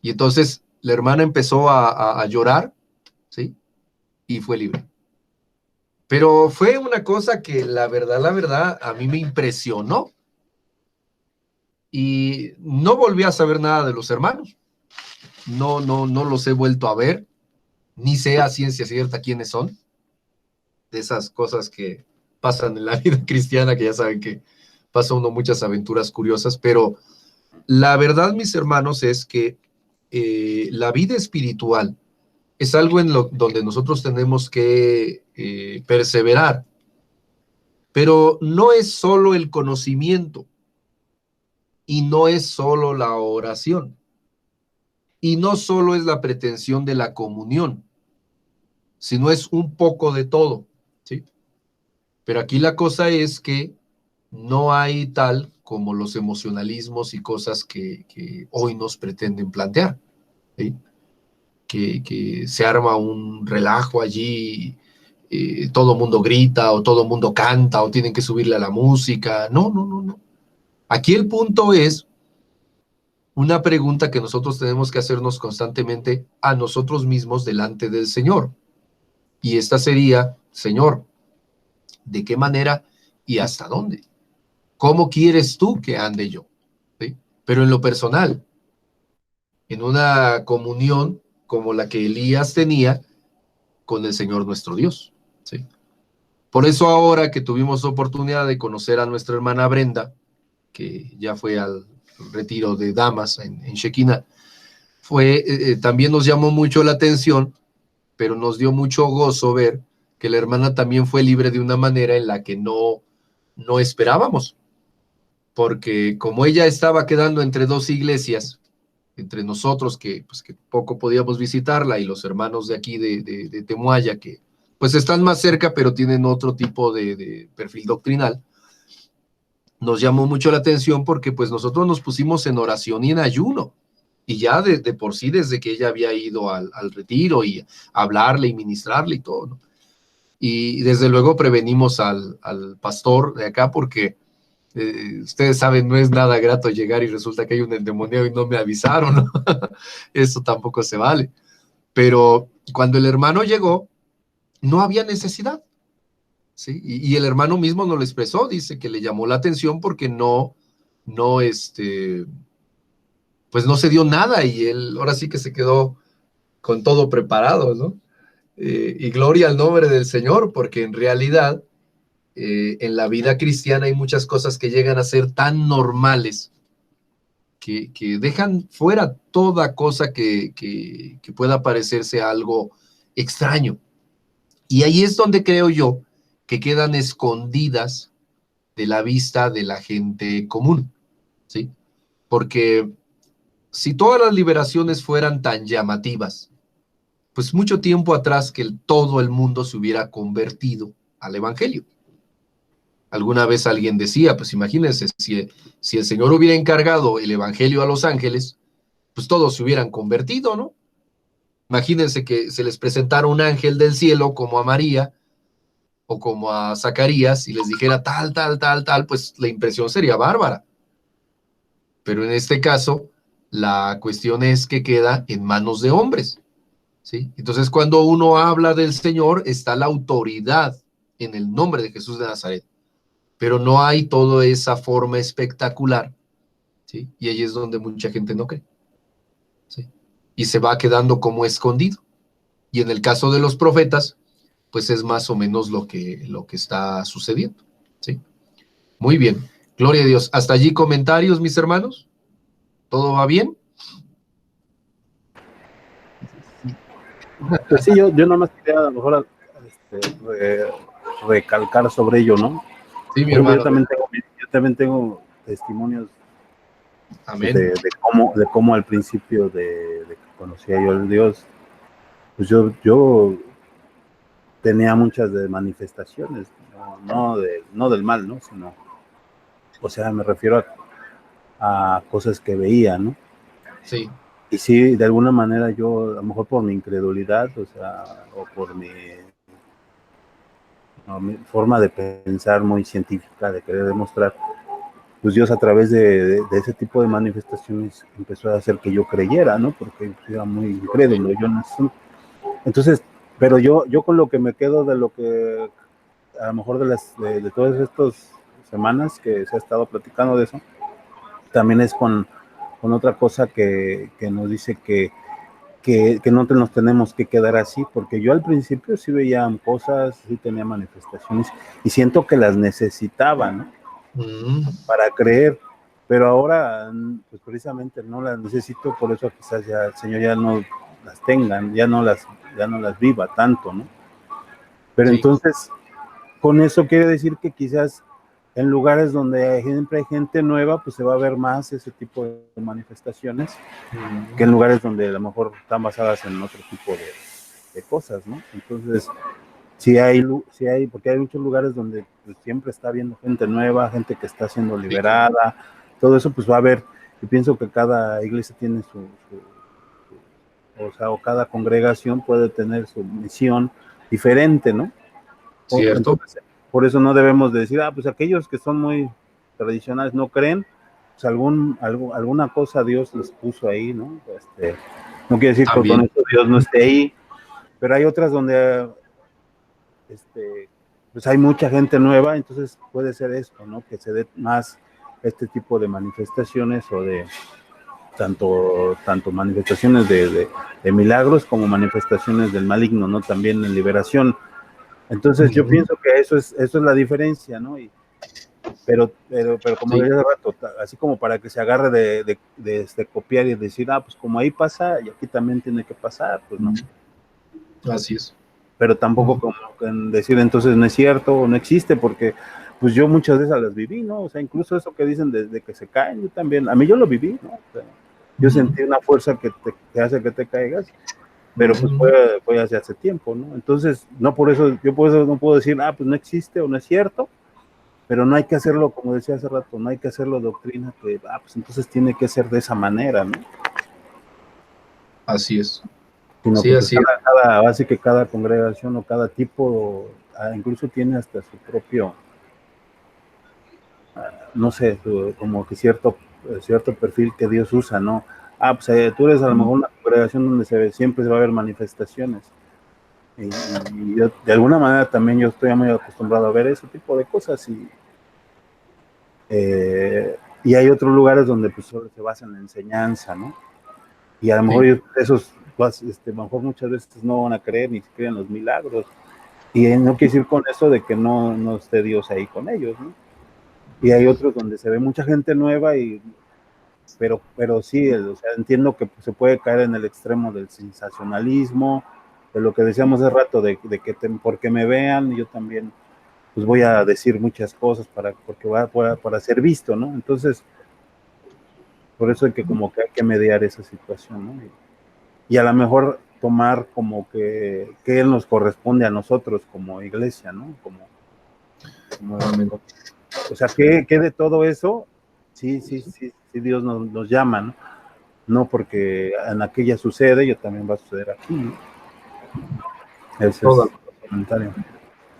Y entonces la hermana empezó a llorar, ¿sí? Y fue libre. Pero fue una cosa que la verdad, a mí me impresionó. Y no volví a saber nada de los hermanos. No los he vuelto a ver, ni sé a ciencia cierta quiénes son. De esas cosas que pasan en la vida cristiana, que ya saben que pasa uno muchas aventuras curiosas, pero La verdad, mis hermanos, es que la vida espiritual es algo donde nosotros tenemos que perseverar, pero no es solo el conocimiento y no es solo la oración y no solo es la pretensión de la comunión, sino es un poco de todo, ¿sí? Pero aquí la cosa es que no hay tal como los emocionalismos y cosas que hoy nos pretenden plantear, ¿sí? Que se arma un relajo allí, todo mundo grita o todo mundo canta o tienen que subirle a la música. No, no, no, no. Aquí el punto es una pregunta que nosotros tenemos que hacernos constantemente a nosotros mismos delante del Señor. Y esta sería, Señor, ¿de qué manera y hasta dónde? ¿Cómo quieres tú que ande yo? ¿Sí? Pero en lo personal, en una comunión como la que Elías tenía con el Señor nuestro Dios. ¿Sí? Por eso ahora que tuvimos oportunidad de conocer a nuestra hermana Brenda, que ya fue al retiro de damas en Shekinah, también nos llamó mucho la atención, pero nos dio mucho gozo ver que la hermana también fue libre de una manera en la que no esperábamos, porque como ella estaba quedando entre dos iglesias, entre nosotros pues, que poco podíamos visitarla y los hermanos de aquí de Temuaya, que pues están más cerca, pero tienen otro tipo de perfil doctrinal, nos llamó mucho la atención porque pues nosotros nos pusimos en oración y en ayuno, y ya de por sí desde que ella había ido al retiro y hablarle y ministrarle y todo, ¿no? Y desde luego prevenimos al pastor de acá porque ustedes saben, no es nada grato llegar y resulta que hay un endemoniado y no me avisaron, ¿no? Eso tampoco se vale. Pero cuando el hermano llegó, no había necesidad, ¿sí? Y el hermano mismo nos lo expresó, dice que le llamó la atención porque pues no se dio nada y él ahora sí que se quedó con todo preparado, ¿no? Y gloria al nombre del Señor, porque en realidad en la vida cristiana hay muchas cosas que llegan a ser tan normales que dejan fuera toda cosa que pueda parecerse a algo extraño. Y ahí es donde creo yo que quedan escondidas de la vista de la gente común, ¿sí? Porque si todas las liberaciones fueran tan llamativas, pues mucho tiempo atrás que todo el mundo se hubiera convertido al evangelio. Alguna vez alguien decía, pues imagínense, si el Señor hubiera encargado el evangelio a los ángeles, pues todos se hubieran convertido, ¿no? Imagínense que se les presentara un ángel del cielo como a María o como a Zacarías y les dijera tal, tal, tal, tal, pues la impresión sería bárbara. Pero en este caso, la cuestión es que queda en manos de hombres, ¿sí? Entonces, cuando uno habla del Señor, está la autoridad en el nombre de Jesús de Nazaret, pero no hay toda esa forma espectacular, ¿sí? Y ahí es donde mucha gente no cree, ¿sí? Y se va quedando como escondido. Y en el caso de los profetas, pues es más o menos lo que está sucediendo, ¿sí? Muy bien, gloria a Dios. Hasta allí comentarios, mis hermanos. ¿Todo va bien? Pues sí, yo nomás quería a lo mejor recalcar sobre ello, ¿no? Sí, mi Por ejemplo, hermano. yo también tengo testimonios Amén. de cómo al principio de que conocía yo al Dios, pues yo tenía muchas de manifestaciones, no del mal, ¿no? Sino, o sea, me refiero a cosas que veía, ¿no? Sí. Y sí, de alguna manera yo, a lo mejor por mi incredulidad, o sea, o por mi forma de pensar muy científica, de querer demostrar, pues Dios a través de ese tipo de manifestaciones empezó a hacer que yo creyera, ¿no? Porque era muy incrédulo, yo no sé. Entonces, pero yo con lo que me quedo de lo que, a lo mejor de todas estas semanas que se ha estado platicando de eso, también es con otra cosa que nos dice que no nos tenemos que quedar así, porque yo al principio sí veía cosas, sí tenía manifestaciones, y siento que las necesitaba, ¿no? Para creer, pero ahora, pues precisamente no las necesito, por eso quizás ya el Señor ya no las tengan, ya no las viva tanto, ¿no? Pero Sí. entonces, con eso quiere decir que quizás en lugares donde siempre hay gente nueva, pues se va a ver más ese tipo de manifestaciones que en lugares donde a lo mejor están basadas en otro tipo de cosas, ¿no? Entonces, sí hay, porque hay muchos lugares donde pues, siempre está habiendo gente nueva, gente que está siendo liberada, todo eso pues va a haber, y pienso que cada iglesia tiene o cada congregación puede tener su misión diferente, ¿no? Cierto. Entonces, por eso no debemos de decir, pues aquellos que son muy tradicionales no creen, pues alguna cosa Dios les puso ahí, ¿no? No quiere decir que con eso Dios no esté ahí, pero hay otras donde pues hay mucha gente nueva, entonces puede ser esto, ¿no? Que se dé más este tipo de manifestaciones o de tanto manifestaciones de milagros como manifestaciones del maligno, ¿no? También en liberación. Entonces yo pienso que eso es la diferencia, ¿no? Pero como decía hace rato, así como para que se agarre de copiar y decir, pues como ahí pasa y aquí también tiene que pasar, pues no. Así es. Pero tampoco como en decir entonces no es cierto o no existe, porque pues yo muchas veces las viví, ¿no? O sea, incluso eso que dicen desde que se caen, yo también, a mí yo lo viví, ¿no? O sea, yo sentí una fuerza que hace que te caigas, pero pues fue hace tiempo, ¿no? Entonces, no por eso, yo por eso no puedo decir, pues no existe o no es cierto, pero no hay que hacerlo, como decía hace rato, no hay que hacerlo doctrina, que, pues entonces tiene que ser de esa manera, ¿no? Así es. Sino sí, que pues, así que cada congregación o cada tipo, incluso tiene hasta su propio, no sé, como que cierto perfil que Dios usa, ¿no? Pues tú eres a lo mejor una congregación donde siempre se va a ver manifestaciones. Y yo, de alguna manera también yo estoy muy acostumbrado a ver ese tipo de cosas y hay otros lugares donde pues solo se basa en la enseñanza, ¿no? Y a lo mejor esos, a lo mejor muchas veces no van a creer ni siquiera en los milagros. Y no quiere decir con eso de que no esté Dios ahí con ellos, ¿no? Y hay otros donde se ve mucha gente nueva, pero sí, o sea, entiendo que se puede caer en el extremo del sensacionalismo, de lo que decíamos hace rato, de que porque me vean, yo también pues voy a decir muchas cosas para ser visto, ¿no? Entonces, por eso hay que mediar esa situación, ¿no? Y a lo mejor tomar como que Él nos corresponde a nosotros como iglesia, ¿no? O sea, que de todo eso, sí, Dios nos llama, ¿no? No porque en aquella sucede, yo también va a suceder aquí, ¿no? Ese es el comentario.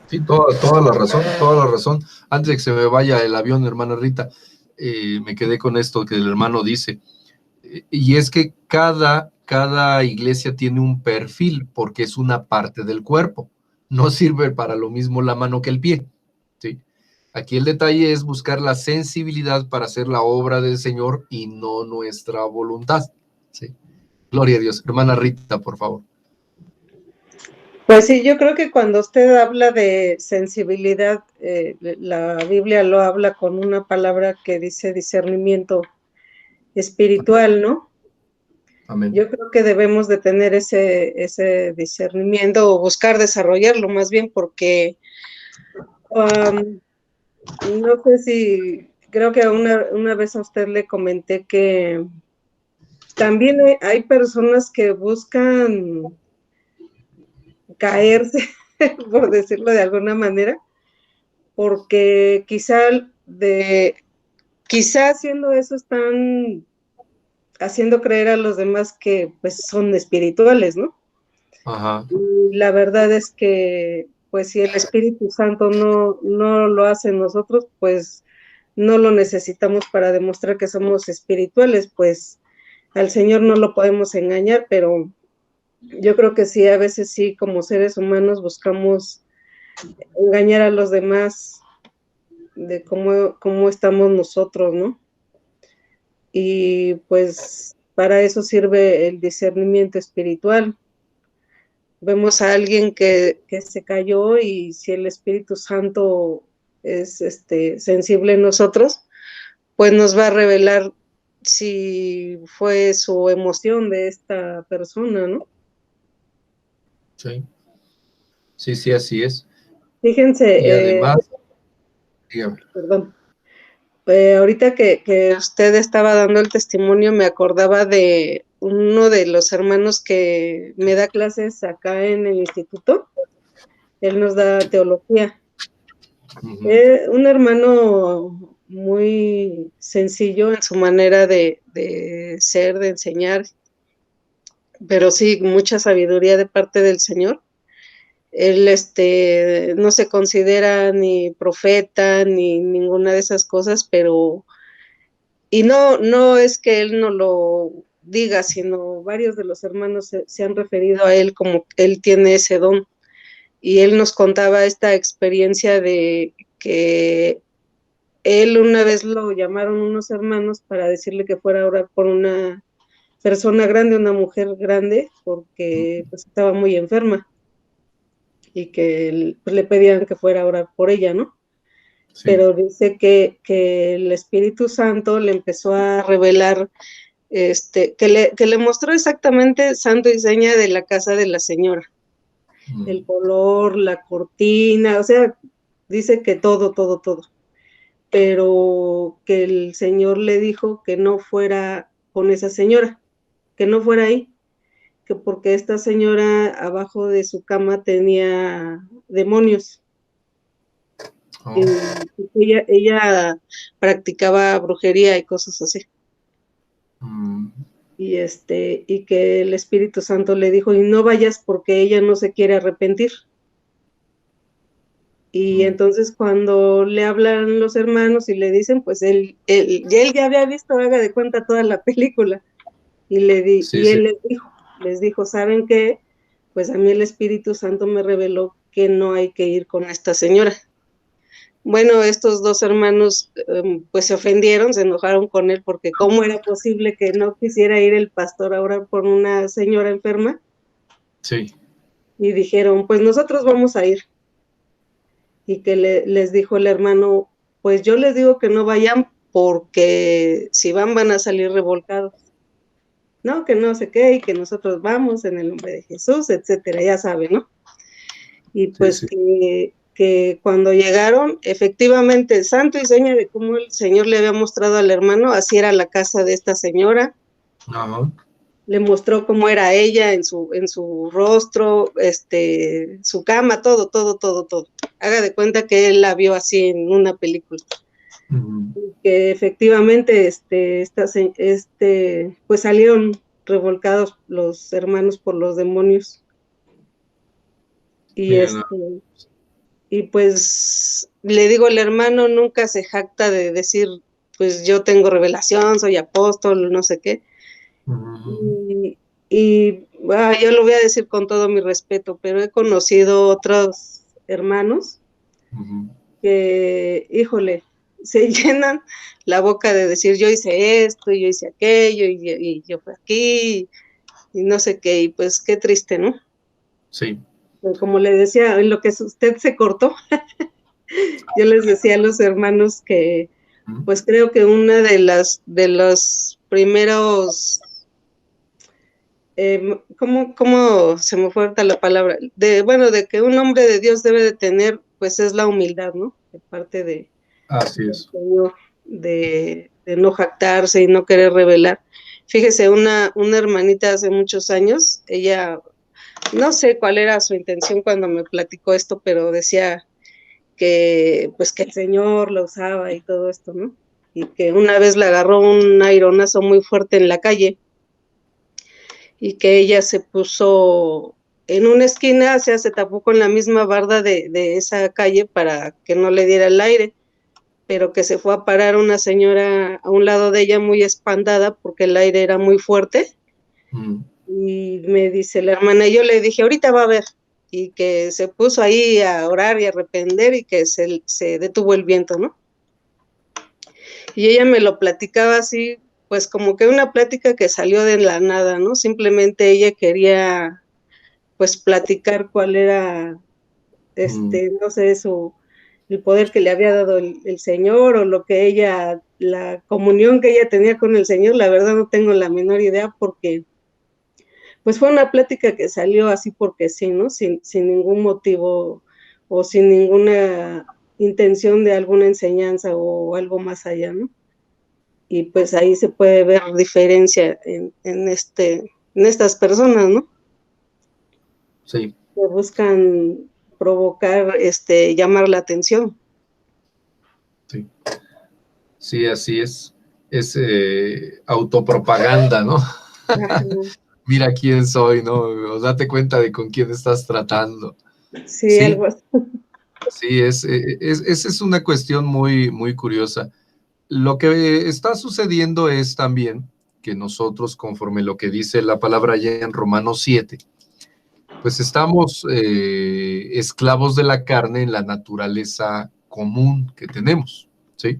Sí, toda la razón. Antes de que se me vaya el avión, hermana Rita, me quedé con esto que el hermano dice, y es que cada iglesia tiene un perfil porque es una parte del cuerpo, no sirve para lo mismo la mano que el pie, ¿sí? Aquí el detalle es buscar la sensibilidad para hacer la obra del Señor y no nuestra voluntad, ¿sí? Gloria a Dios. Hermana Rita, por favor. Pues sí, yo creo que cuando usted habla de sensibilidad, la Biblia lo habla con una palabra que dice discernimiento espiritual, ¿no? Amén. Yo creo que debemos de tener ese discernimiento o buscar desarrollarlo más bien porque no sé si, creo que una vez a usted le comenté que también hay personas que buscan caerse, por decirlo de alguna manera, porque quizá haciendo eso están haciendo creer a los demás que pues son espirituales, ¿no? Ajá. Y la verdad es que pues si el Espíritu Santo no lo hace en nosotros, pues no lo necesitamos para demostrar que somos espirituales, pues al Señor no lo podemos engañar, pero yo creo que sí, a veces sí, como seres humanos buscamos engañar a los demás de cómo estamos nosotros, ¿no? Y pues para eso sirve el discernimiento espiritual. Vemos a alguien que se cayó y si el Espíritu Santo es sensible en nosotros, pues nos va a revelar si fue su emoción de esta persona, ¿no? Sí, sí, sí, así es. Y Fíjense, además, dígame. perdón, ahorita que usted estaba dando el testimonio, me acordaba de uno de los hermanos que me da clases acá en el instituto. Él nos da teología. Un hermano muy sencillo en su manera de ser, de enseñar, pero sí, mucha sabiduría de parte del Señor. Él no se considera ni profeta ni ninguna de esas cosas, pero, y no es que él no lo diga, sino varios de los hermanos se han referido a él como él tiene ese don. Y él nos contaba esta experiencia de que él una vez lo llamaron unos hermanos para decirle que fuera a orar por una persona grande, una mujer grande, porque pues, estaba muy enferma y que pues, le pedían que fuera a orar por ella, ¿no? Sí. Pero dice que el Espíritu Santo le empezó a revelar, que le mostró exactamente santo y seña de la casa de la señora. El color, la cortina, o sea, dice que todo, pero que el Señor le dijo que no fuera con esa señora, que no fuera ahí, que porque esta señora abajo de su cama tenía demonios. Oh. Y ella practicaba brujería y cosas así. Y que el Espíritu Santo le dijo, y no vayas porque ella no se quiere arrepentir. Y entonces cuando le hablan los hermanos y le dicen, pues él ya había visto, haga de cuenta, toda la película. Y él les dijo, ¿saben qué? Pues a mí el Espíritu Santo me reveló que no hay que ir con esta señora. Bueno, estos dos hermanos pues se ofendieron, se enojaron con él porque cómo era posible que no quisiera ir el pastor a orar por una señora enferma. Sí. Y dijeron, pues nosotros vamos a ir. Y que les dijo el hermano, pues yo les digo que no vayan porque si van a salir revolcados. No, que no sé qué, y que nosotros vamos en el nombre de Jesús, etcétera, ya saben, ¿no? Y pues sí. Que cuando llegaron, efectivamente, santo y seña de cómo el Señor le había mostrado al hermano, así era la casa de esta señora. Ajá. Le mostró cómo era ella en su rostro, su cama, todo. Haga de cuenta que él la vio así en una película. Que efectivamente, pues salieron revolcados los hermanos por los demonios. Y y pues le digo, el hermano nunca se jacta de decir, pues yo tengo revelación, soy apóstol, no sé qué. Yo lo voy a decir con todo mi respeto, pero he conocido otros hermanos que, híjole, se llenan la boca de decir yo hice esto, y yo hice aquello, y yo fui aquí, y no sé qué, y pues qué triste, ¿no? Sí. Como le decía, en lo que usted se cortó, yo les decía a los hermanos que, pues creo que una de los primeros, ¿cómo se me fue ahorita la palabra? De que un hombre de Dios debe de tener, pues es la humildad, ¿no? De parte del Señor, de no jactarse y no querer revelar. Fíjese, una hermanita hace muchos años, ella, no sé cuál era su intención cuando me platicó esto, pero decía que, pues que el Señor la usaba y todo esto, ¿no? Y que una vez le agarró un aironazo muy fuerte en la calle, y que ella se puso en una esquina, o sea, se tapó con la misma barda de esa calle para que no le diera el aire, pero que se fue a parar una señora a un lado de ella muy espantada porque el aire era muy fuerte. Y me dice la hermana, y yo le dije, ahorita va a ver, y que se puso ahí a orar y a arrepender y que se detuvo el viento, ¿no? Y ella me lo platicaba así, pues como que una plática que salió de la nada, ¿no? Simplemente ella quería, pues, platicar cuál era, no sé, el poder que le había dado el Señor, o lo que ella la comunión que ella tenía con el Señor, la verdad no tengo la menor idea, porque pues fue una plática que salió así porque sí, ¿no? Sin ningún motivo o sin ninguna intención de alguna enseñanza o algo más allá, ¿no? Y pues ahí se puede ver diferencia en estas personas, ¿no? Sí, Que buscan provocar, llamar la atención. sí, sí, así es. Es autopropaganda, ¿no? Ajá. Mira quién soy, ¿no? O date cuenta de con quién estás tratando. Sí, Sí, algo así. sí, esa es una cuestión muy, muy curiosa. Lo que está sucediendo es también que nosotros, conforme lo que dice la palabra allá en Romanos 7, pues estamos esclavos de la carne en la naturaleza común que tenemos, ¿sí?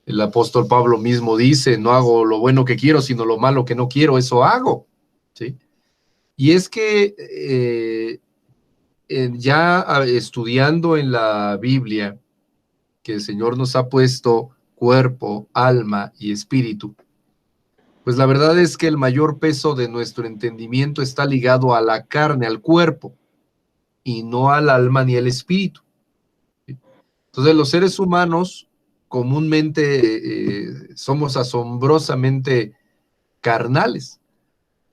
El apóstol Pablo mismo dice, no hago lo bueno que quiero, sino lo malo que no quiero, eso hago, ¿sí? Y es que ya estudiando en la Biblia, que el Señor nos ha puesto cuerpo, alma y espíritu, pues la verdad es que el mayor peso de nuestro entendimiento está ligado a la carne, al cuerpo, y no al alma ni al espíritu. Entonces los seres humanos comúnmente somos asombrosamente carnales,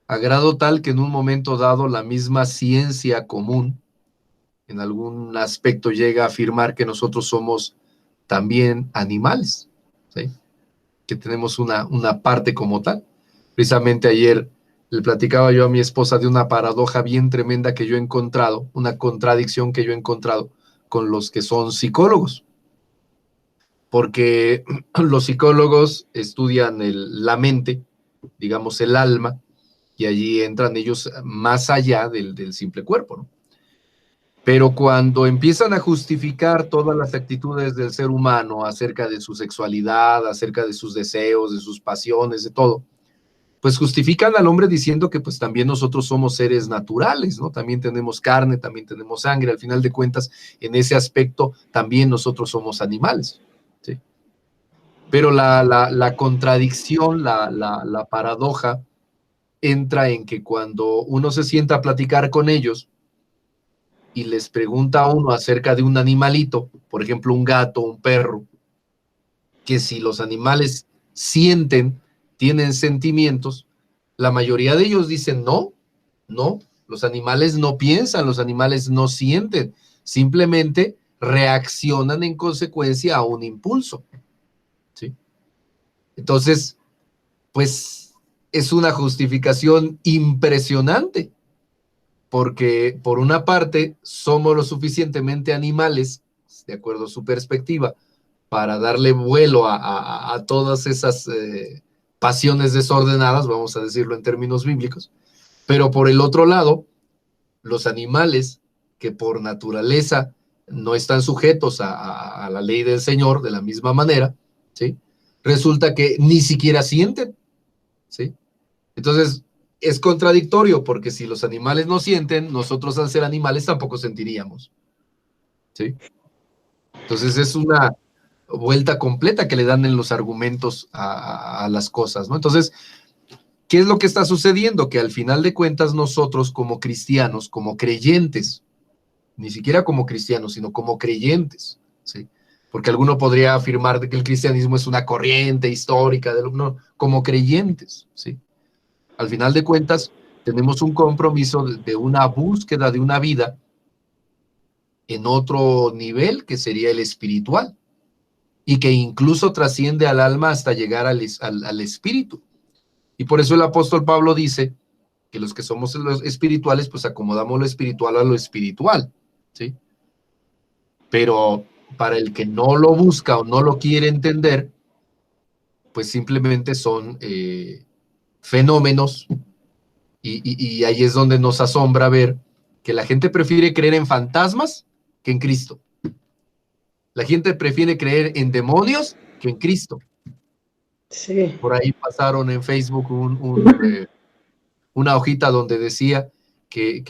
a grado tal que en un momento dado la misma ciencia común en algún aspecto llega a afirmar que nosotros somos también animales, ¿sí? Que tenemos una parte como tal. Precisamente ayer le platicaba yo a mi esposa de una paradoja bien tremenda que yo he encontrado, una contradicción que yo he encontrado con los que son psicólogos, porque los psicólogos estudian la mente, digamos el alma, y allí entran ellos más allá del simple cuerpo, ¿no? Pero cuando empiezan a justificar todas las actitudes del ser humano acerca de su sexualidad, acerca de sus deseos, de sus pasiones, de todo, pues justifican al hombre diciendo que pues también nosotros somos seres naturales, ¿no? También tenemos carne, también tenemos sangre, al final de cuentas, en ese aspecto también nosotros somos animales, ¿sí? Pero la contradicción, la paradoja, entra en que cuando uno se sienta a platicar con ellos, y les pregunta a uno acerca de un animalito, por ejemplo, un gato, un perro, que si los animales sienten, tienen sentimientos, la mayoría de ellos dicen no, no, los animales no piensan, los animales no sienten, simplemente reaccionan en consecuencia a un impulso, ¿sí? Entonces, pues es una justificación impresionante, porque por una parte somos lo suficientemente animales, de acuerdo a su perspectiva, para darle vuelo a todas esas pasiones desordenadas, vamos a decirlo en términos bíblicos, pero por el otro lado, los animales que por naturaleza no están sujetos a la ley del Señor de la misma manera, ¿sí? Resulta que ni siquiera sienten, ¿sí? Entonces, es contradictorio porque si los animales no sienten, nosotros al ser animales tampoco sentiríamos, ¿sí? Entonces es una vuelta completa que le dan en los argumentos a las cosas, ¿no? Entonces, ¿qué es lo que está sucediendo? Que al final de cuentas nosotros como cristianos, como creyentes, ni siquiera como cristianos, sino como creyentes, ¿sí? Porque alguno podría afirmar de que el cristianismo es una corriente histórica, no, como creyentes, ¿sí? Al final de cuentas, tenemos un compromiso de una búsqueda de una vida en otro nivel que sería el espiritual y que incluso trasciende al alma hasta llegar al espíritu. Y por eso el apóstol Pablo dice que los que somos los espirituales, pues acomodamos lo espiritual a lo espiritual, ¿sí? Pero para el que no lo busca o no lo quiere entender, pues simplemente son fenómenos y ahí es donde nos asombra ver que la gente prefiere creer en fantasmas que en Cristo. La gente prefiere creer en demonios que en Cristo. Sí. Por ahí pasaron en Facebook una hojita donde decía que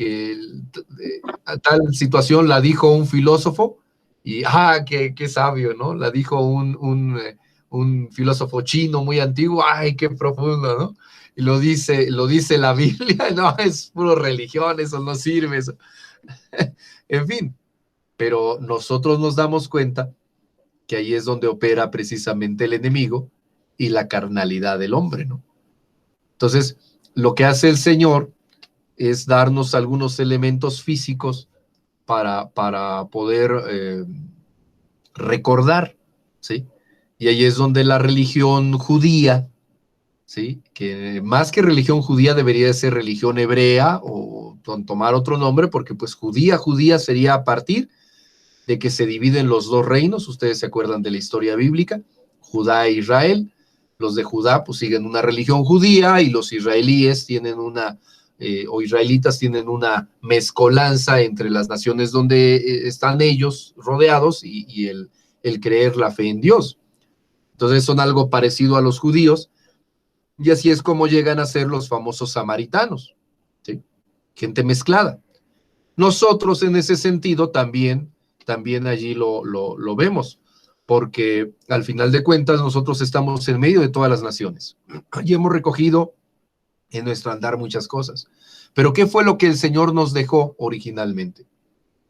tal situación la dijo un filósofo y qué sabio, ¿no? La dijo un filósofo chino muy antiguo, ¡ay, qué profundo!, ¿no? Y lo dice la Biblia, no, es puro religión, eso no sirve, eso. En fin, pero nosotros nos damos cuenta que ahí es donde opera precisamente el enemigo y la carnalidad del hombre, ¿no? Entonces, lo que hace el Señor es darnos algunos elementos físicos para poder recordar, ¿sí? Y ahí es donde la religión judía, ¿sí? Que más que religión judía debería ser religión hebrea o tomar otro nombre, porque pues judía sería a partir de que se dividen los dos reinos. Ustedes se acuerdan de la historia bíblica, Judá e Israel. Los de Judá pues siguen una religión judía y los israelíes tienen o israelitas tienen una mezcolanza entre las naciones donde están ellos rodeados y el creer la fe en Dios. Entonces son algo parecido a los judíos, y así es como llegan a ser los famosos samaritanos, ¿sí? Gente mezclada. Nosotros en ese sentido también allí lo vemos, porque al final de cuentas nosotros estamos en medio de todas las naciones y hemos recogido en nuestro andar muchas cosas. Pero ¿qué fue lo que el Señor nos dejó originalmente?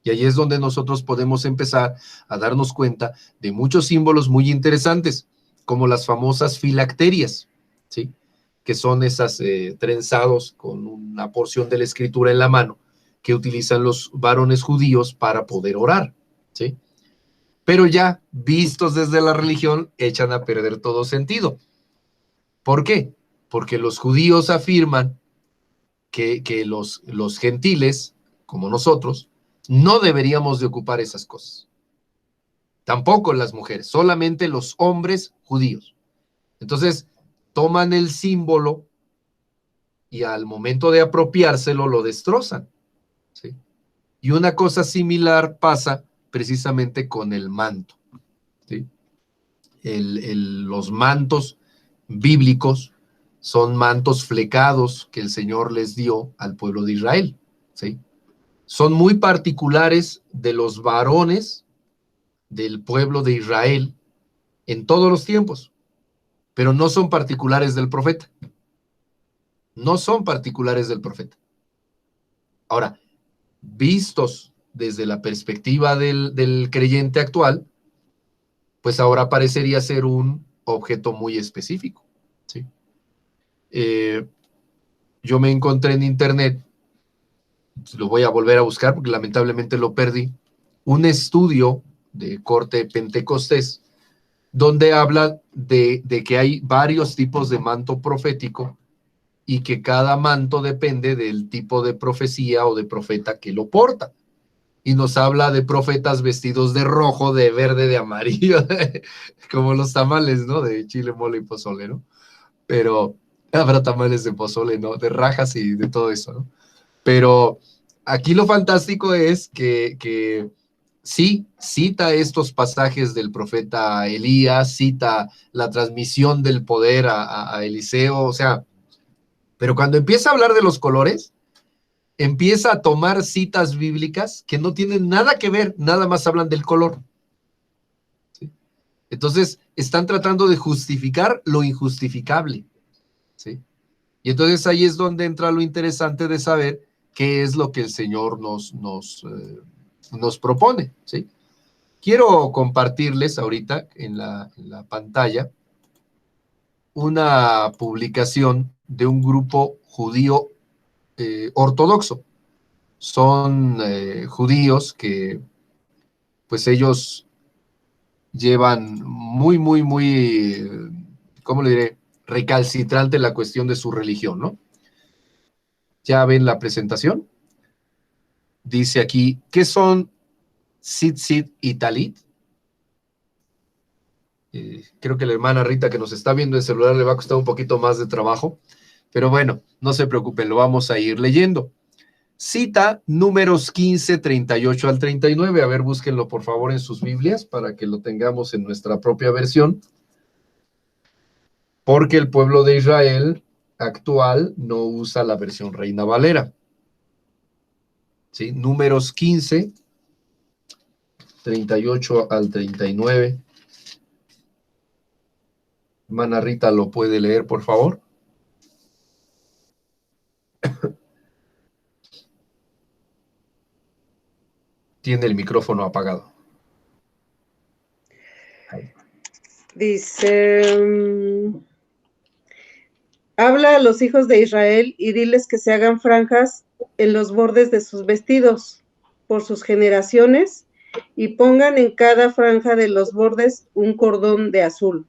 Y ahí es donde nosotros podemos empezar a darnos cuenta de muchos símbolos muy interesantes, como las famosas filacterias, ¿sí? Que son esas trenzados con una porción de la escritura en la mano que utilizan los varones judíos para poder orar, ¿sí? Pero ya vistos desde la religión, echan a perder todo sentido. ¿Por qué? Porque los judíos afirman que los gentiles, como nosotros, no deberíamos de ocupar esas cosas. Tampoco las mujeres, solamente los hombres judíos. Entonces, toman el símbolo y al momento de apropiárselo lo destrozan, ¿sí? Y una cosa similar pasa precisamente con el manto, ¿sí? Los mantos bíblicos son mantos flecados que el Señor les dio al pueblo de Israel, ¿sí? Son muy particulares de los varones del pueblo de Israel en todos los tiempos, pero no son particulares del profeta. No son particulares del profeta. Ahora, vistos desde la perspectiva del creyente actual, pues ahora parecería ser un objeto muy específico, ¿sí? Yo me encontré en internet, lo voy a volver a buscar porque lamentablemente lo perdí, un estudio de corte pentecostés donde habla de que hay varios tipos de manto profético y que cada manto depende del tipo de profecía o de profeta que lo porta. Y nos habla de profetas vestidos de rojo, de verde, de amarillo, como los tamales, ¿no? De chile, mole y pozole, ¿no? Pero habrá tamales de pozole, ¿no? De rajas y de todo eso, ¿no? Pero aquí lo fantástico es que sí, cita estos pasajes del profeta Elías, cita la transmisión del poder a Eliseo, o sea, pero cuando empieza a hablar de los colores, empieza a tomar citas bíblicas que no tienen nada que ver, nada más hablan del color, ¿sí? Entonces, están tratando de justificar lo injustificable, ¿sí? Y entonces ahí es donde entra lo interesante de saber qué es lo que el Señor nos propone, ¿sí? Quiero compartirles ahorita en la pantalla una publicación de un grupo judío ortodoxo. Son judíos que, pues ellos llevan muy, ¿cómo le diré? Recalcitrante la cuestión de su religión, ¿no? Ya ven la presentación. Dice aquí, ¿qué son Tzitzit y Talit? Creo que la hermana Rita que nos está viendo en celular le va a costar un poquito más de trabajo, pero bueno, no se preocupen, lo vamos a ir leyendo. Cita números 15, 38 al 39. A ver, búsquenlo por favor en sus Biblias para que lo tengamos en nuestra propia versión. Porque el pueblo de Israel actual no usa la versión Reina Valera. ¿Sí? Números 15, 38 al 39. Hermana Rita, ¿lo puede leer, por favor? Tiene el micrófono apagado. Dice, habla a los hijos de Israel y diles que se hagan franjas en los bordes de sus vestidos por sus generaciones y pongan en cada franja de los bordes un cordón de azul.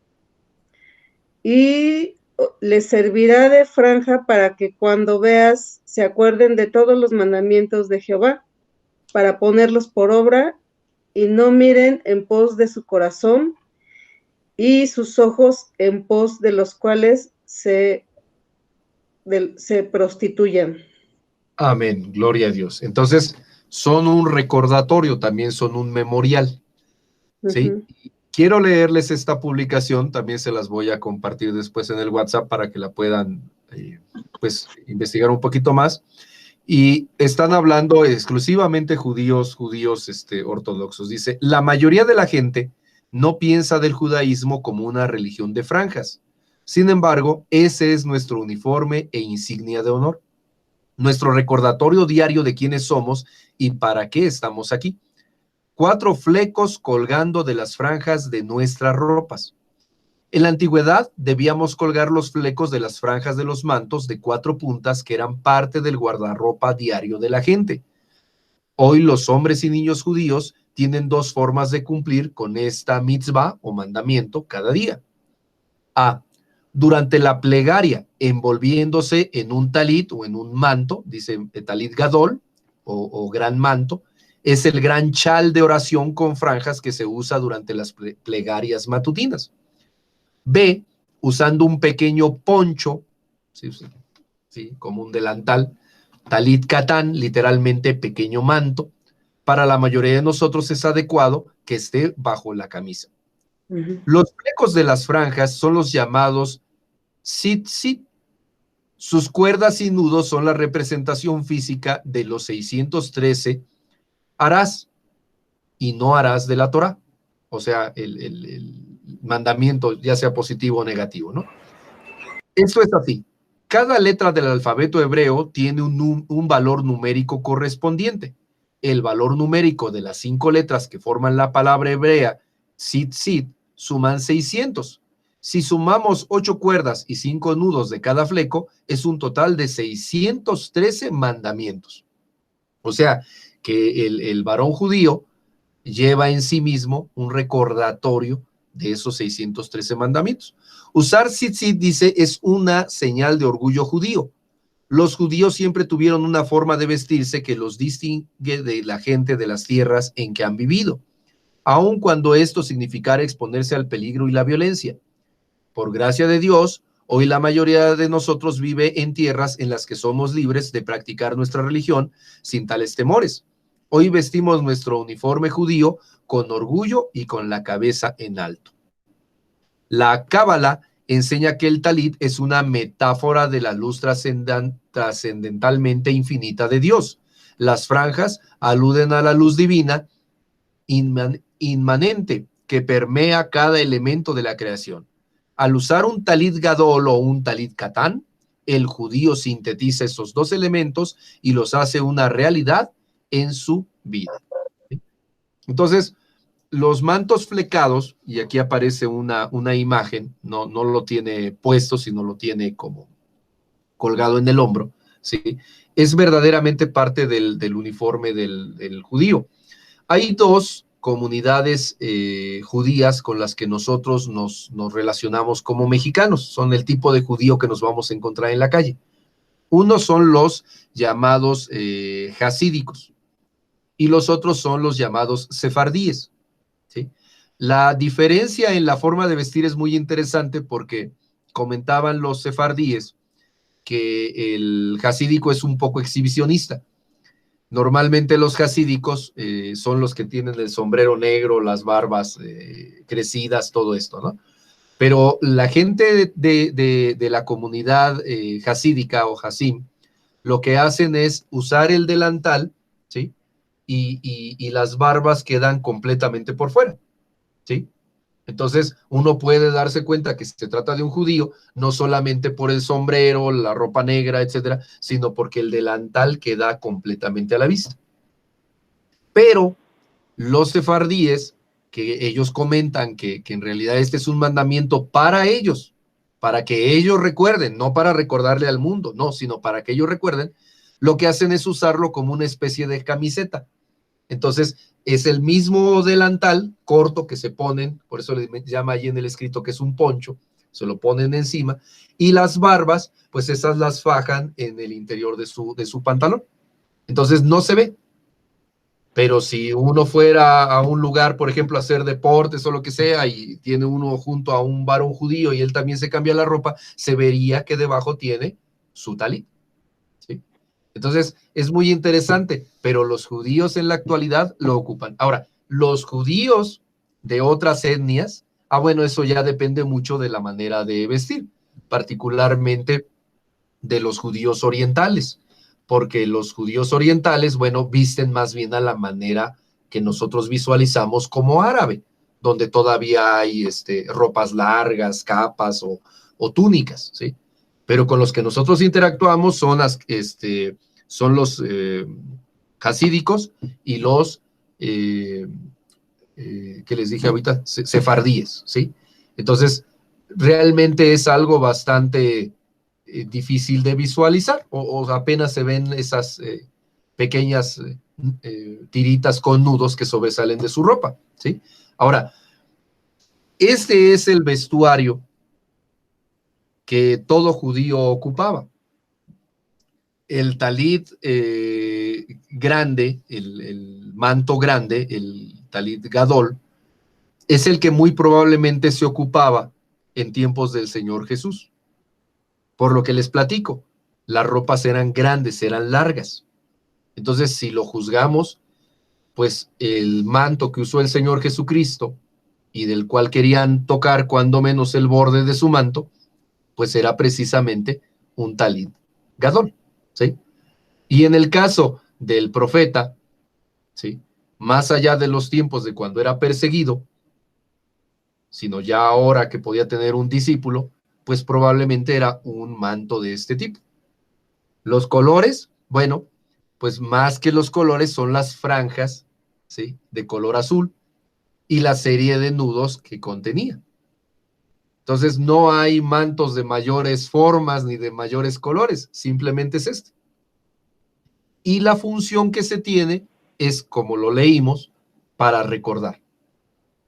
Y les servirá de franja para que cuando veas se acuerden de todos los mandamientos de Jehová, para ponerlos por obra y no miren en pos de su corazón y sus ojos en pos de los cuales se prostituyan. Amén, gloria a Dios. Entonces, son un recordatorio, también son un memorial, ¿sí? Uh-huh. Quiero leerles esta publicación, también se las voy a compartir después en el WhatsApp para que la puedan, pues, investigar un poquito más. Y están hablando exclusivamente judíos ortodoxos. Dice, la mayoría de la gente no piensa del judaísmo como una religión de franjas. Sin embargo, ese es nuestro uniforme e insignia de honor, nuestro recordatorio diario de quiénes somos y para qué estamos aquí. 4 flecos colgando de las franjas de nuestras ropas. En la antigüedad debíamos colgar los flecos de las franjas de los mantos de 4 puntas que eran parte del guardarropa diario de la gente. Hoy los hombres y niños judíos tienen 2 formas de cumplir con esta mitzvah o mandamiento cada día. A. Durante la plegaria, envolviéndose en un talit o en un manto, dice talit gadol o gran manto, es el gran chal de oración con franjas que se usa durante las plegarias matutinas. B, usando un pequeño poncho, sí, como un delantal, talit katán, literalmente pequeño manto. Para la mayoría de nosotros es adecuado que esté bajo la camisa. Uh-huh. Los flecos de las franjas son los llamados tzitzit. Sus cuerdas y nudos son la representación física de los 613 harás y no harás de la Torah. O sea, el mandamiento, ya sea positivo o negativo, ¿no? Esto es así. Cada letra del alfabeto hebreo tiene un valor numérico correspondiente. El valor numérico de las 5 letras que forman la palabra hebrea tzitzit suman 600. Si sumamos 8 cuerdas y 5 nudos de cada fleco, es un total de 613 mandamientos. O sea, que el varón judío lleva en sí mismo un recordatorio de esos 613 mandamientos. Usar tzitzit, dice, es una señal de orgullo judío. Los judíos siempre tuvieron una forma de vestirse que los distingue de la gente de las tierras en que han vivido, aun cuando esto significara exponerse al peligro y la violencia. Por gracia de Dios, hoy la mayoría de nosotros vive en tierras en las que somos libres de practicar nuestra religión sin tales temores. Hoy vestimos nuestro uniforme judío con orgullo y con la cabeza en alto. La Cábala enseña que el talit es una metáfora de la luz trascendentalmente infinita de Dios. Las franjas aluden a la luz divina inmanente que permea cada elemento de la creación. Al usar un talit gadol o un talit katán, el judío sintetiza esos 2 elementos y los hace una realidad en su vida. Entonces, los mantos flecados, y aquí aparece una imagen, no lo tiene puesto, sino lo tiene como colgado en el hombro, ¿sí? Es verdaderamente parte del uniforme del judío. Hay 2 comunidades judías con las que nosotros nos relacionamos como mexicanos. Son el tipo de judío que nos vamos a encontrar en la calle. Unos son los llamados jasídicos y los otros son los llamados sefardíes, ¿sí? La diferencia en la forma de vestir es muy interesante porque comentaban los sefardíes que el jasídico es un poco exhibicionista. Normalmente los jasídicos son los que tienen el sombrero negro, las barbas crecidas, todo esto, ¿no? Pero la gente de la comunidad jasídica o hasim, lo que hacen es usar el delantal, ¿sí? Y las barbas quedan completamente por fuera, ¿sí? Entonces, uno puede darse cuenta que se trata de un judío, no solamente por el sombrero, la ropa negra, etcétera, sino porque el delantal queda completamente a la vista. Pero los sefardíes, que ellos comentan que en realidad este es un mandamiento para ellos, para que ellos recuerden, no para recordarle al mundo, no, sino para que ellos recuerden, lo que hacen es usarlo como una especie de camiseta. Entonces, es el mismo delantal corto que se ponen, por eso le llama ahí en el escrito que es un poncho, se lo ponen encima, y las barbas, pues esas las fajan en el interior de su pantalón. Entonces, no se ve. Pero si uno fuera a un lugar, por ejemplo, a hacer deportes o lo que sea, y tiene uno junto a un varón judío y él también se cambia la ropa, se vería que debajo tiene su talit. ¿Sí? Entonces, es muy interesante, pero los judíos en la actualidad lo ocupan. Ahora, los judíos de otras etnias, bueno, eso ya depende mucho de la manera de vestir, particularmente de los judíos orientales, porque los judíos orientales, bueno, visten más bien a la manera que nosotros visualizamos como árabe, donde todavía hay ropas largas, capas o túnicas, ¿sí? Pero con los que nosotros interactuamos son los hasídicos y los que les dije ahorita, sefardíes, ¿sí? Entonces, realmente es algo bastante difícil de visualizar, o apenas se ven esas pequeñas tiritas con nudos que sobresalen de su ropa, ¿sí? Ahora, este es el vestuario que todo judío ocupaba. El talit grande, el manto grande, el talit gadol, es el que muy probablemente se ocupaba en tiempos del Señor Jesús. Por lo que les platico, las ropas eran grandes, eran largas. Entonces, si lo juzgamos, pues el manto que usó el Señor Jesucristo y del cual querían tocar cuando menos el borde de su manto, pues era precisamente un talit gadol, ¿sí? Y en el caso del profeta, ¿sí? Más allá de los tiempos de cuando era perseguido, sino ya ahora que podía tener un discípulo, pues probablemente era un manto de este tipo. Los colores, bueno, pues más que los colores son las franjas, ¿sí? De color azul y la serie de nudos que contenía. Entonces no hay mantos de mayores formas ni de mayores colores, simplemente es este. Y la función que se tiene es, como lo leímos, para recordar.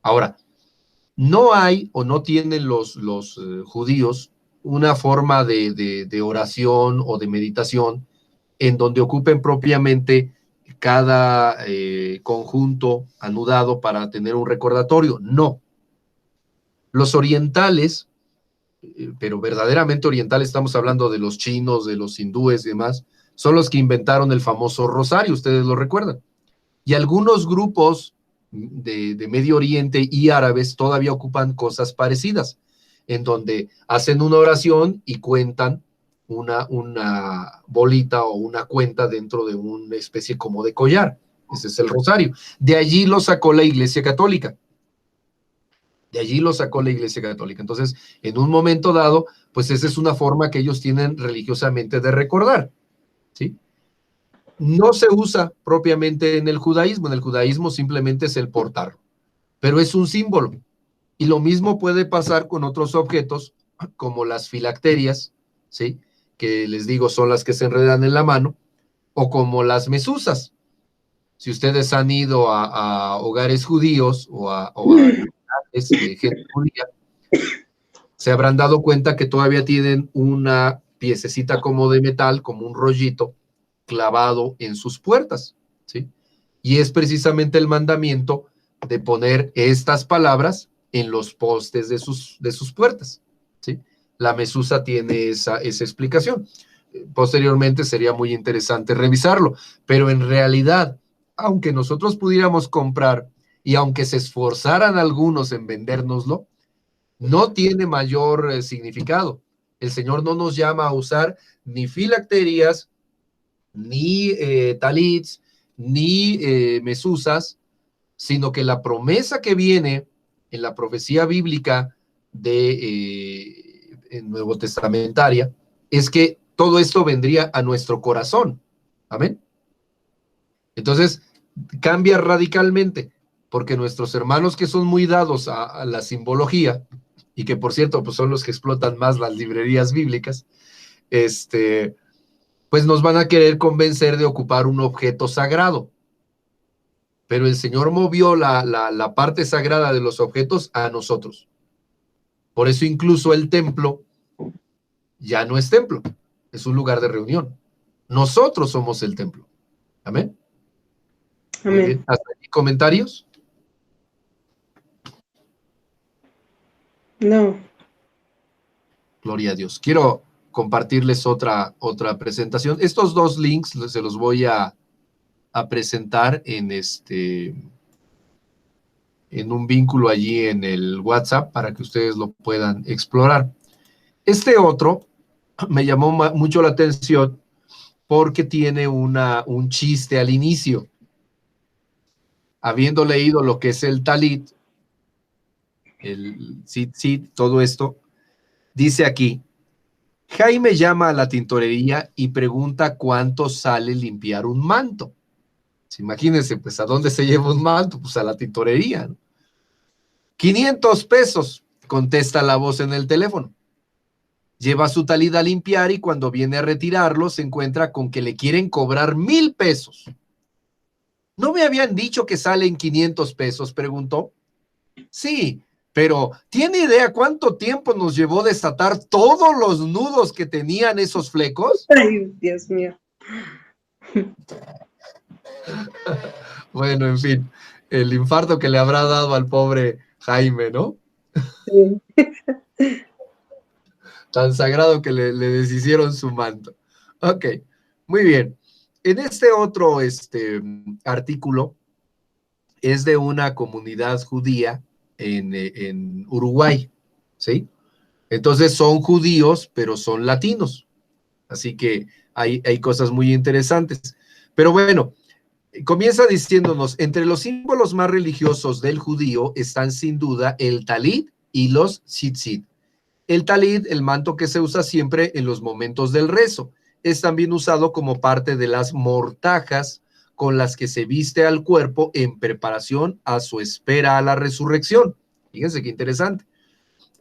Ahora, no hay o no tienen los judíos una forma de oración o de meditación en donde ocupen propiamente cada conjunto anudado para tener un recordatorio. No. Los orientales, pero verdaderamente orientales, estamos hablando de los chinos, de los hindúes y demás, son los que inventaron el famoso rosario, ustedes lo recuerdan. Y algunos grupos de Medio Oriente y árabes todavía ocupan cosas parecidas, en donde hacen una oración y cuentan una bolita o una cuenta dentro de una especie como de collar. Ese es el rosario. De allí lo sacó la Iglesia Católica. De allí lo sacó la Iglesia Católica. Entonces, en un momento dado, pues esa es una forma que ellos tienen religiosamente de recordar, ¿sí? No se usa propiamente en el judaísmo simplemente es el portar, pero es un símbolo. Y lo mismo puede pasar con otros objetos, como las filacterias, ¿sí? Que les digo son las que se enredan en la mano, o como las mesuzas. Si ustedes han ido a hogares judíos o a gente judía, se habrán dado cuenta que todavía tienen una piececita como de metal, como un rollito, clavado en sus puertas, ¿sí? Y es precisamente el mandamiento de poner estas palabras en los postes de sus puertas, ¿sí? La mesusa tiene esa explicación. Posteriormente sería muy interesante revisarlo, pero en realidad, aunque nosotros pudiéramos comprar y aunque se esforzaran algunos en vendérnoslo, no tiene mayor significado. El Señor no nos llama a usar ni filacterias, ni talits, ni mesuzas, sino que la promesa que viene en la profecía bíblica en Nuevo Testamentaria, es que todo esto vendría a nuestro corazón. Amén. Entonces, cambia radicalmente, porque nuestros hermanos que son muy dados a la simbología, y que por cierto, pues son los que explotan más las librerías bíblicas, pues nos van a querer convencer de ocupar un objeto sagrado. Pero el Señor movió la parte sagrada de los objetos a nosotros. Por eso incluso el templo ya no es templo, es un lugar de reunión. Nosotros somos el templo. Amén. Amén. Muy bien. ¿Hasta aquí comentarios? No. Gloria a Dios. Quiero compartirles otra presentación. Estos dos links se los voy a presentar en un vínculo allí en el WhatsApp para que ustedes lo puedan explorar. Este otro me llamó mucho la atención porque tiene un chiste al inicio. Habiendo leído lo que es el talit, el tzitzit, todo esto, dice aquí, Jaime llama a la tintorería y pregunta cuánto sale limpiar un manto. Imagínense, pues, ¿a dónde se lleva un manto? Pues a la tintorería, ¿no? 500 pesos, contesta la voz en el teléfono. Lleva su talit a limpiar y cuando viene a retirarlo se encuentra con que le quieren cobrar 1,000 pesos. ¿No me habían dicho que salen 500 pesos? Preguntó. Sí, pero ¿tiene idea cuánto tiempo nos llevó desatar todos los nudos que tenían esos flecos? Ay, Dios mío. Bueno, en fin, el infarto que le habrá dado al pobre Jaime, ¿no? Sí. Tan sagrado que le deshicieron su manto. Ok, muy bien. En este otro artículo es de una comunidad judía en Uruguay, ¿sí? Entonces son judíos, pero son latinos. Así que hay cosas muy interesantes. Pero bueno, comienza diciéndonos, entre los símbolos más religiosos del judío están sin duda el talit y los tzitzit. El talit, el manto que se usa siempre en los momentos del rezo, es también usado como parte de las mortajas con las que se viste al cuerpo en preparación a su espera a la resurrección. Fíjense qué interesante.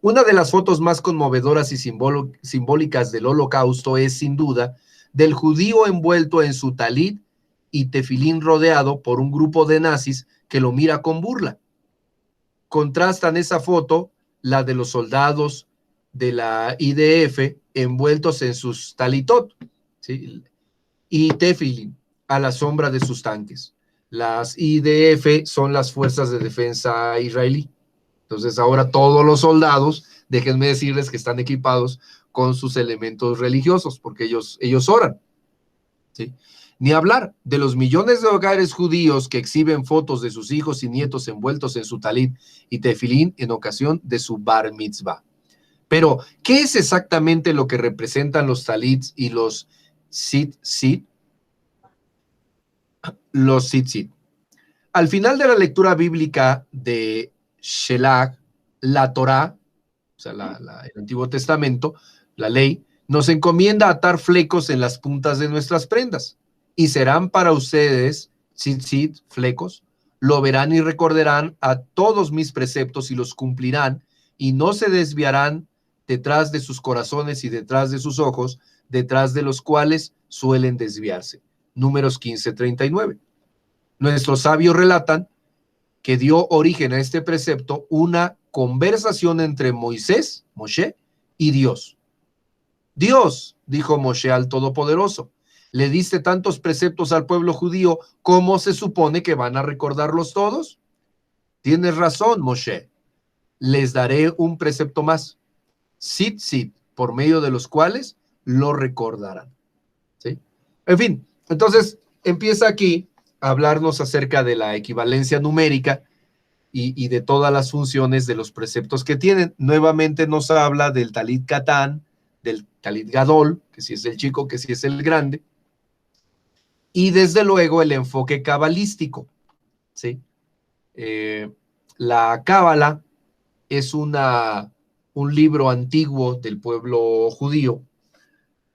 Una de las fotos más conmovedoras y simbólicas del Holocausto es, sin duda, del judío envuelto en su talit y tefilín rodeado por un grupo de nazis que lo mira con burla. Contrastan esa foto, la de los soldados de la IDF envueltos en sus talitot, ¿sí? Y tefilín a la sombra de sus tanques. Las IDF son las fuerzas de defensa israelí. Entonces ahora todos los soldados, déjenme decirles que están equipados con sus elementos religiosos, porque ellos oran, ¿sí? Ni hablar de los millones de hogares judíos que exhiben fotos de sus hijos y nietos envueltos en su talit y tefilín en ocasión de su bar mitzvah. Pero, ¿qué es exactamente lo que representan los talits y los tzitzit? Los tzitzit. Al final de la lectura bíblica de Shelach, la Torá, o sea, el Antiguo Testamento, la ley, nos encomienda atar flecos en las puntas de nuestras prendas. Y serán para ustedes, tzitzit, flecos, lo verán y recordarán a todos mis preceptos y los cumplirán, y no se desviarán detrás de sus corazones y detrás de sus ojos, detrás de los cuales suelen desviarse. Números 15:39. Nuestros sabios relatan que dio origen a este precepto una conversación entre Moisés, Moshe, y Dios. Dios, dijo Moshe al Todopoderoso, le diste tantos preceptos al pueblo judío, ¿cómo se supone que van a recordarlos todos? Tienes razón, Moshe. Les daré un precepto más. Tzitzit, por medio de los cuales lo recordarán. ¿Sí? En fin, entonces empieza aquí a hablarnos acerca de la equivalencia numérica y de todas las funciones de los preceptos que tienen. Nuevamente nos habla del talit katán, del talit gadol, que si es el chico, que si es el grande, y desde luego el enfoque cabalístico, ¿sí? La cábala es un libro antiguo del pueblo judío.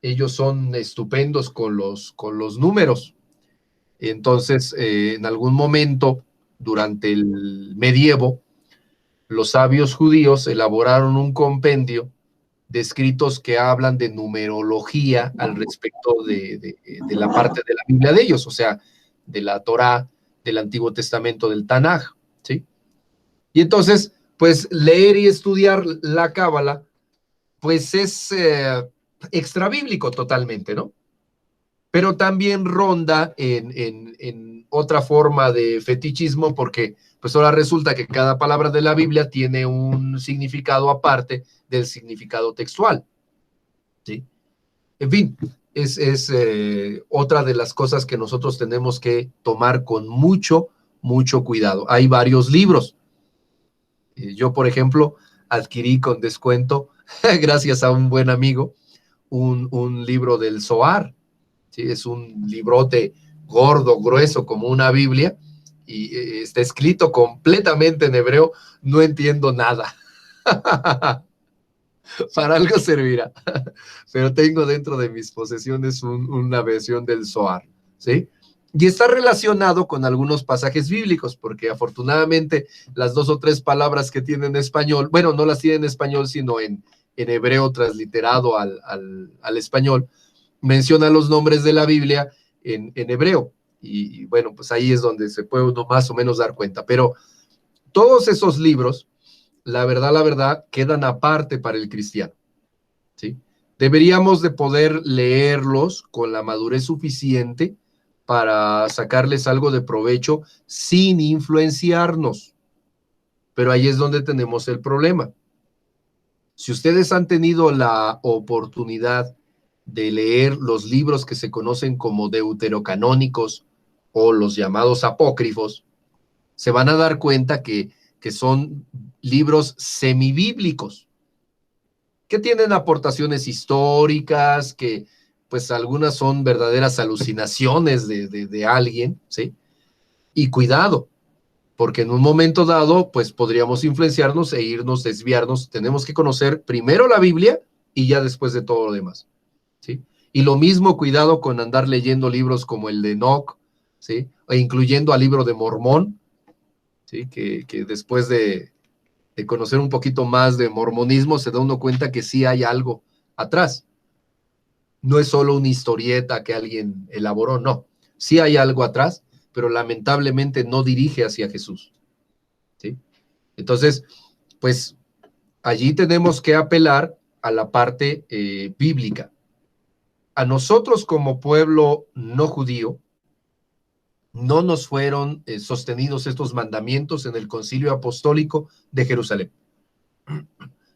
Ellos son estupendos con los números. Entonces, en algún momento, durante el medievo, los sabios judíos elaboraron un compendio de escritos que hablan de numerología al respecto de la parte de la Biblia de ellos, o sea, de la Torá, del Antiguo Testamento, del Tanaj, ¿sí? Y entonces, pues, leer y estudiar la Cábala, pues es extrabíblico totalmente, ¿no? Pero también ronda en otra forma de fetichismo, porque pues ahora resulta que cada palabra de la Biblia tiene un significado aparte del significado textual, ¿sí? En fin, es otra de las cosas que nosotros tenemos que tomar con mucho, mucho cuidado. Hay varios libros. Yo, por ejemplo, adquirí con descuento, gracias a un buen amigo, un libro del Zohar. ¿Sí? Es un librote gordo, grueso, como una Biblia, y está escrito completamente en hebreo. No entiendo nada. Para algo servirá. Pero tengo dentro de mis posesiones una versión del Zohar, ¿sí? Y está relacionado con algunos pasajes bíblicos, porque afortunadamente las 2 o 3 palabras que tiene en español, bueno, no las tiene en español, sino en hebreo transliterado al español, menciona los nombres de la Biblia en hebreo. Y bueno, pues ahí es donde se puede uno más o menos dar cuenta. Pero todos esos libros, la verdad, quedan aparte para el cristiano, ¿sí? Deberíamos de poder leerlos con la madurez suficiente para sacarles algo de provecho sin influenciarnos. Pero ahí es donde tenemos el problema. Si ustedes han tenido la oportunidad de leer los libros que se conocen como deuterocanónicos o los llamados apócrifos, se van a dar cuenta que son libros semibíblicos, que tienen aportaciones históricas, que pues algunas son verdaderas alucinaciones de alguien, ¿sí? Y cuidado, porque en un momento dado, pues podríamos influenciarnos e irnos, desviarnos. Tenemos que conocer primero la Biblia y ya después de todo lo demás, ¿sí? Y lo mismo, cuidado con andar leyendo libros como el de Enoch, ¿sí? E incluyendo al libro de Mormón, ¿sí? Que después de conocer un poquito más de mormonismo, se da uno cuenta que sí hay algo atrás. No es solo una historieta que alguien elaboró, no. Sí hay algo atrás, pero lamentablemente no dirige hacia Jesús, ¿sí? Entonces, pues allí tenemos que apelar a la parte bíblica. A nosotros como pueblo no judío, no nos fueron sostenidos estos mandamientos en el Concilio Apostólico de Jerusalén.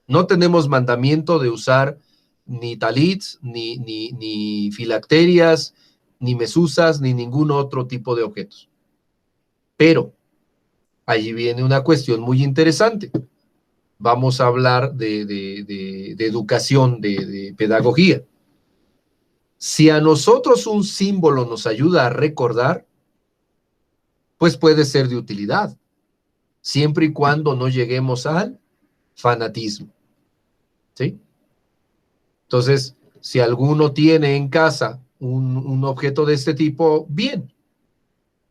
No tenemos mandamiento de usar ni talits, ni filacterias, ni mesuzas, ni ningún otro tipo de objetos. Pero allí viene una cuestión muy interesante. Vamos a hablar de educación, de pedagogía. Si a nosotros un símbolo nos ayuda a recordar, pues puede ser de utilidad, siempre y cuando no lleguemos al fanatismo, ¿sí? Entonces, si alguno tiene en casa un objeto de este tipo, bien.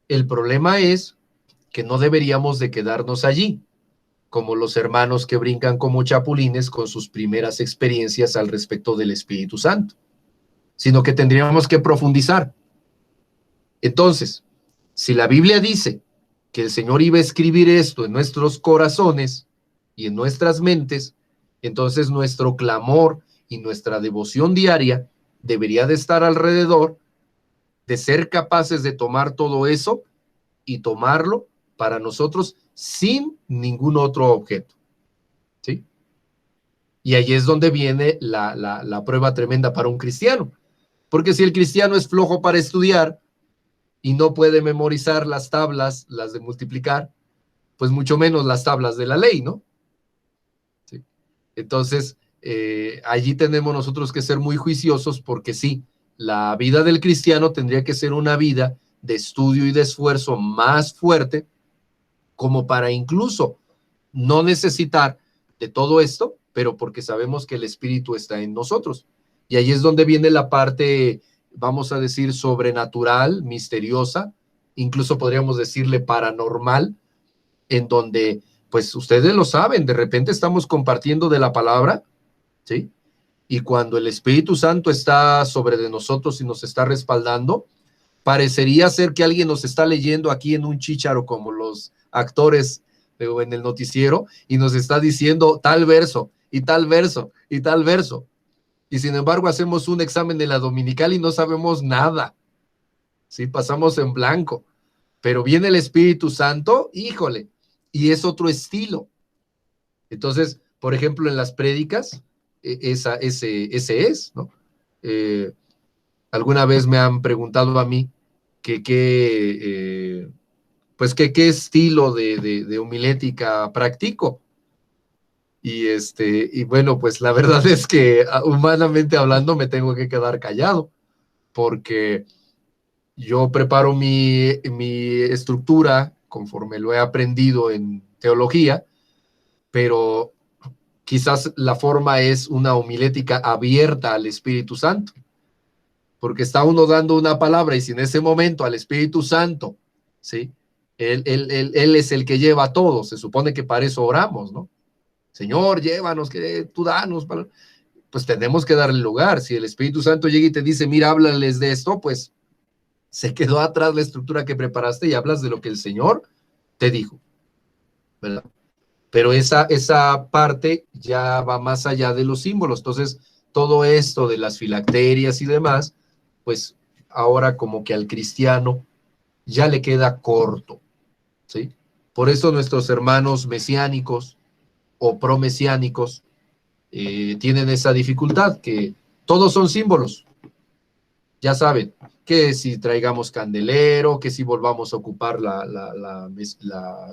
El problema es que no deberíamos de quedarnos allí, como los hermanos que brincan como chapulines con sus primeras experiencias al respecto del Espíritu Santo, sino que tendríamos que profundizar. Entonces, si la Biblia dice que el Señor iba a escribir esto en nuestros corazones y en nuestras mentes, entonces nuestro clamor y nuestra devoción diaria debería de estar alrededor de ser capaces de tomar todo eso y tomarlo para nosotros sin ningún otro objeto, ¿sí? Y ahí es donde viene la prueba tremenda para un cristiano, porque si el cristiano es flojo para estudiar y no puede memorizar las tablas, las de multiplicar, pues mucho menos las tablas de la ley, ¿no? ¿Sí? Entonces, allí tenemos nosotros que ser muy juiciosos, porque sí, la vida del cristiano tendría que ser una vida de estudio y de esfuerzo más fuerte, como para incluso no necesitar de todo esto, pero porque sabemos que el Espíritu está en nosotros. Y ahí es donde viene la parte, vamos a decir, sobrenatural, misteriosa, incluso podríamos decirle paranormal, en donde, pues ustedes lo saben, de repente estamos compartiendo de la palabra, ¿sí? Y cuando el Espíritu Santo está sobre de nosotros y nos está respaldando, parecería ser que alguien nos está leyendo aquí en un chícharo como los actores en el noticiero y nos está diciendo tal verso y tal verso y tal verso. Y sin embargo hacemos un examen de la dominical y no sabemos nada. ¿Sí? Pasamos en blanco. Pero viene el Espíritu Santo, híjole, y es otro estilo. Entonces, por ejemplo, en las prédicas, ese es, ¿no? Alguna vez me han preguntado a mí qué estilo de homilética practico. Y bueno, pues la verdad es que humanamente hablando me tengo que quedar callado, porque yo preparo mi estructura conforme lo he aprendido en teología, pero quizás la forma es una homilética abierta al Espíritu Santo, porque está uno dando una palabra y si en ese momento al Espíritu Santo, ¿sí? Él es el que lleva todo, se supone que para eso oramos, ¿no? Señor, llévanos, que tú danos, pues tenemos que darle lugar. Si el Espíritu Santo llega y te dice, mira, háblales de esto, pues se quedó atrás la estructura que preparaste y hablas de lo que el Señor te dijo, ¿verdad? Pero esa parte ya va más allá de los símbolos. Entonces, todo esto de las filacterias y demás, pues ahora como que al cristiano ya le queda corto, ¿sí? Por eso nuestros hermanos mesiánicos o promesiánicos tienen esa dificultad, que todos son símbolos. Ya saben, que si traigamos candelero, que si volvamos a ocupar la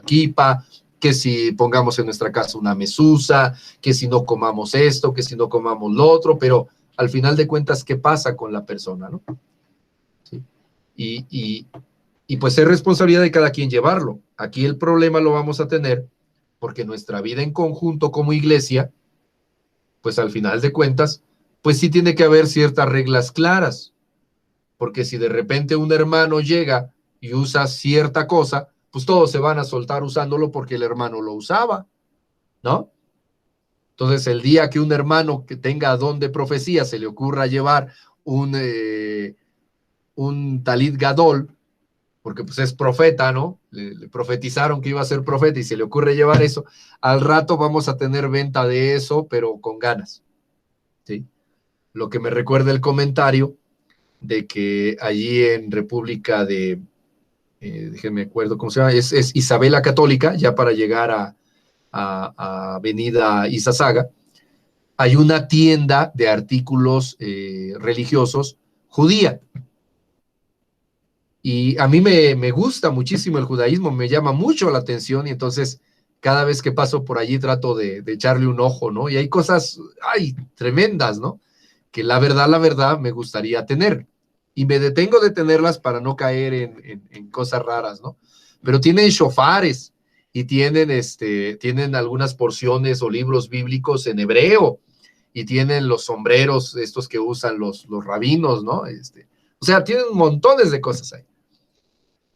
kipa, que si pongamos en nuestra casa una mesusa, que si no comamos esto, que si no comamos lo otro, pero al final de cuentas, ¿qué pasa con la persona, no? ¿Sí? Y pues es responsabilidad de cada quien llevarlo. Aquí el problema lo vamos a tener porque nuestra vida en conjunto como iglesia, pues al final de cuentas, pues sí tiene que haber ciertas reglas claras, porque si de repente un hermano llega y usa cierta cosa, pues todos se van a soltar usándolo porque el hermano lo usaba, ¿no? Entonces el día que un hermano que tenga don de profecía se le ocurra llevar un talit gadol, porque pues es profeta, ¿no? Le profetizaron que iba a ser profeta y se le ocurre llevar eso, al rato vamos a tener venta de eso, pero con ganas, ¿sí? Lo que me recuerda el comentario de que allí en República de, déjenme acuerdo cómo se llama, es Isabela Católica, ya para llegar a Avenida Izazaga, hay una tienda de artículos religiosos judía. Y a mí me gusta muchísimo el judaísmo, me llama mucho la atención y entonces cada vez que paso por allí trato de echarle un ojo, ¿no? Y hay cosas, tremendas, ¿no? Que la verdad me gustaría tener. Y me detengo de tenerlas para no caer en cosas raras, ¿no? Pero tienen shofares y tienen algunas porciones o libros bíblicos en hebreo y tienen los sombreros estos que usan los rabinos, ¿no? O sea, tienen montones de cosas ahí.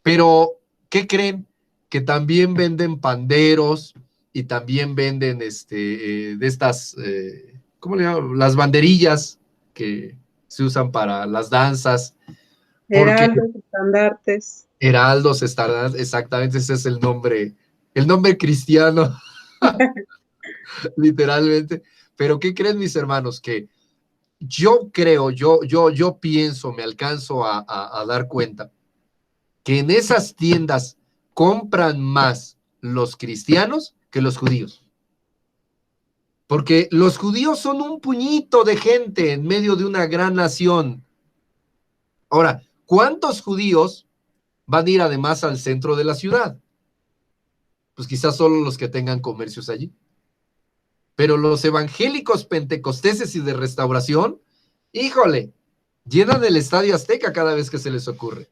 Pero, ¿qué creen? Que también venden panderos y también venden de estas, ¿cómo le llaman? Las banderillas que se usan para las danzas. Heraldos, estandartes. Heraldos, estandartes, exactamente, ese es el nombre cristiano, literalmente. Pero, ¿qué creen, mis hermanos? Que yo creo, yo pienso, me alcanzo a dar cuenta que en esas tiendas compran más los cristianos que los judíos. Porque los judíos son un puñito de gente en medio de una gran nación. Ahora, ¿cuántos judíos van a ir además al centro de la ciudad? Pues quizás solo los que tengan comercios allí. Pero los evangélicos pentecosteses y de restauración, híjole, llenan el Estadio Azteca cada vez que se les ocurre.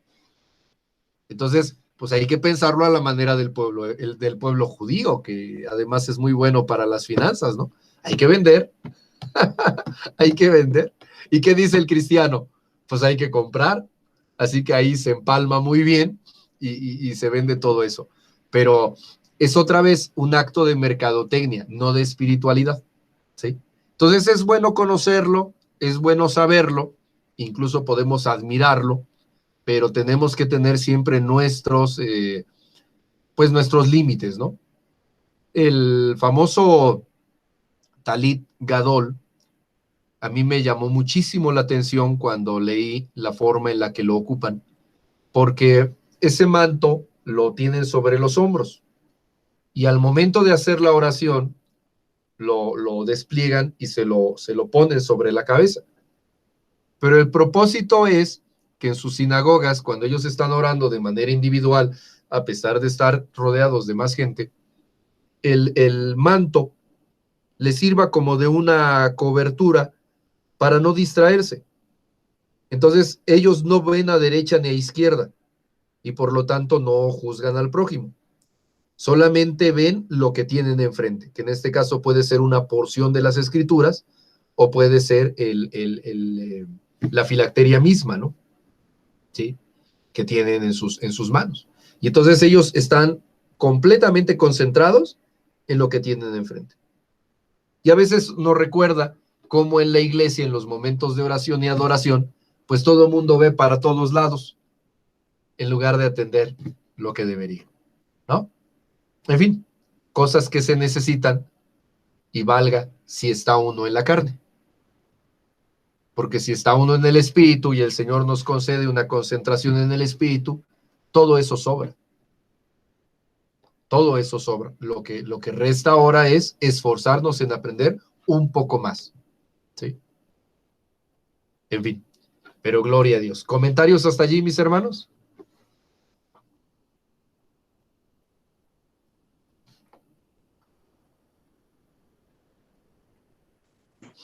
Entonces, pues hay que pensarlo a la manera del pueblo judío, que además es muy bueno para las finanzas, ¿no? Hay que vender, hay que vender. ¿Y qué dice el cristiano? Pues hay que comprar, así que ahí se empalma muy bien y se vende todo eso. Pero es otra vez un acto de mercadotecnia, no de espiritualidad, ¿sí? Entonces es bueno conocerlo, es bueno saberlo, incluso podemos admirarlo, pero tenemos que tener siempre pues nuestros límites, ¿no? El famoso Talit Gadol, a mí me llamó muchísimo la atención cuando leí la forma en la que lo ocupan, porque ese manto lo tienen sobre los hombros y al momento de hacer la oración lo despliegan y se lo ponen sobre la cabeza. Pero el propósito es que en sus sinagogas, cuando ellos están orando de manera individual, a pesar de estar rodeados de más gente, el manto les sirva como de una cobertura para no distraerse. Entonces, ellos no ven a derecha ni a izquierda y por lo tanto no juzgan al prójimo. Solamente ven lo que tienen enfrente, que en este caso puede ser una porción de las escrituras o puede ser la filacteria misma, ¿no? ¿Sí? Que tienen en sus manos. Y entonces ellos están completamente concentrados en lo que tienen enfrente. Y a veces nos recuerda cómo en la iglesia, en los momentos de oración y adoración, pues todo el mundo ve para todos lados, en lugar de atender lo que debería, ¿no? En fin, cosas que se necesitan y valga si está uno en la carne. Porque si está uno en el espíritu y el Señor nos concede una concentración en el espíritu, todo eso sobra. Todo eso sobra. Lo que resta ahora es esforzarnos en aprender un poco más. ¿Sí? En fin, pero gloria a Dios. ¿Comentarios hasta allí, mis hermanos?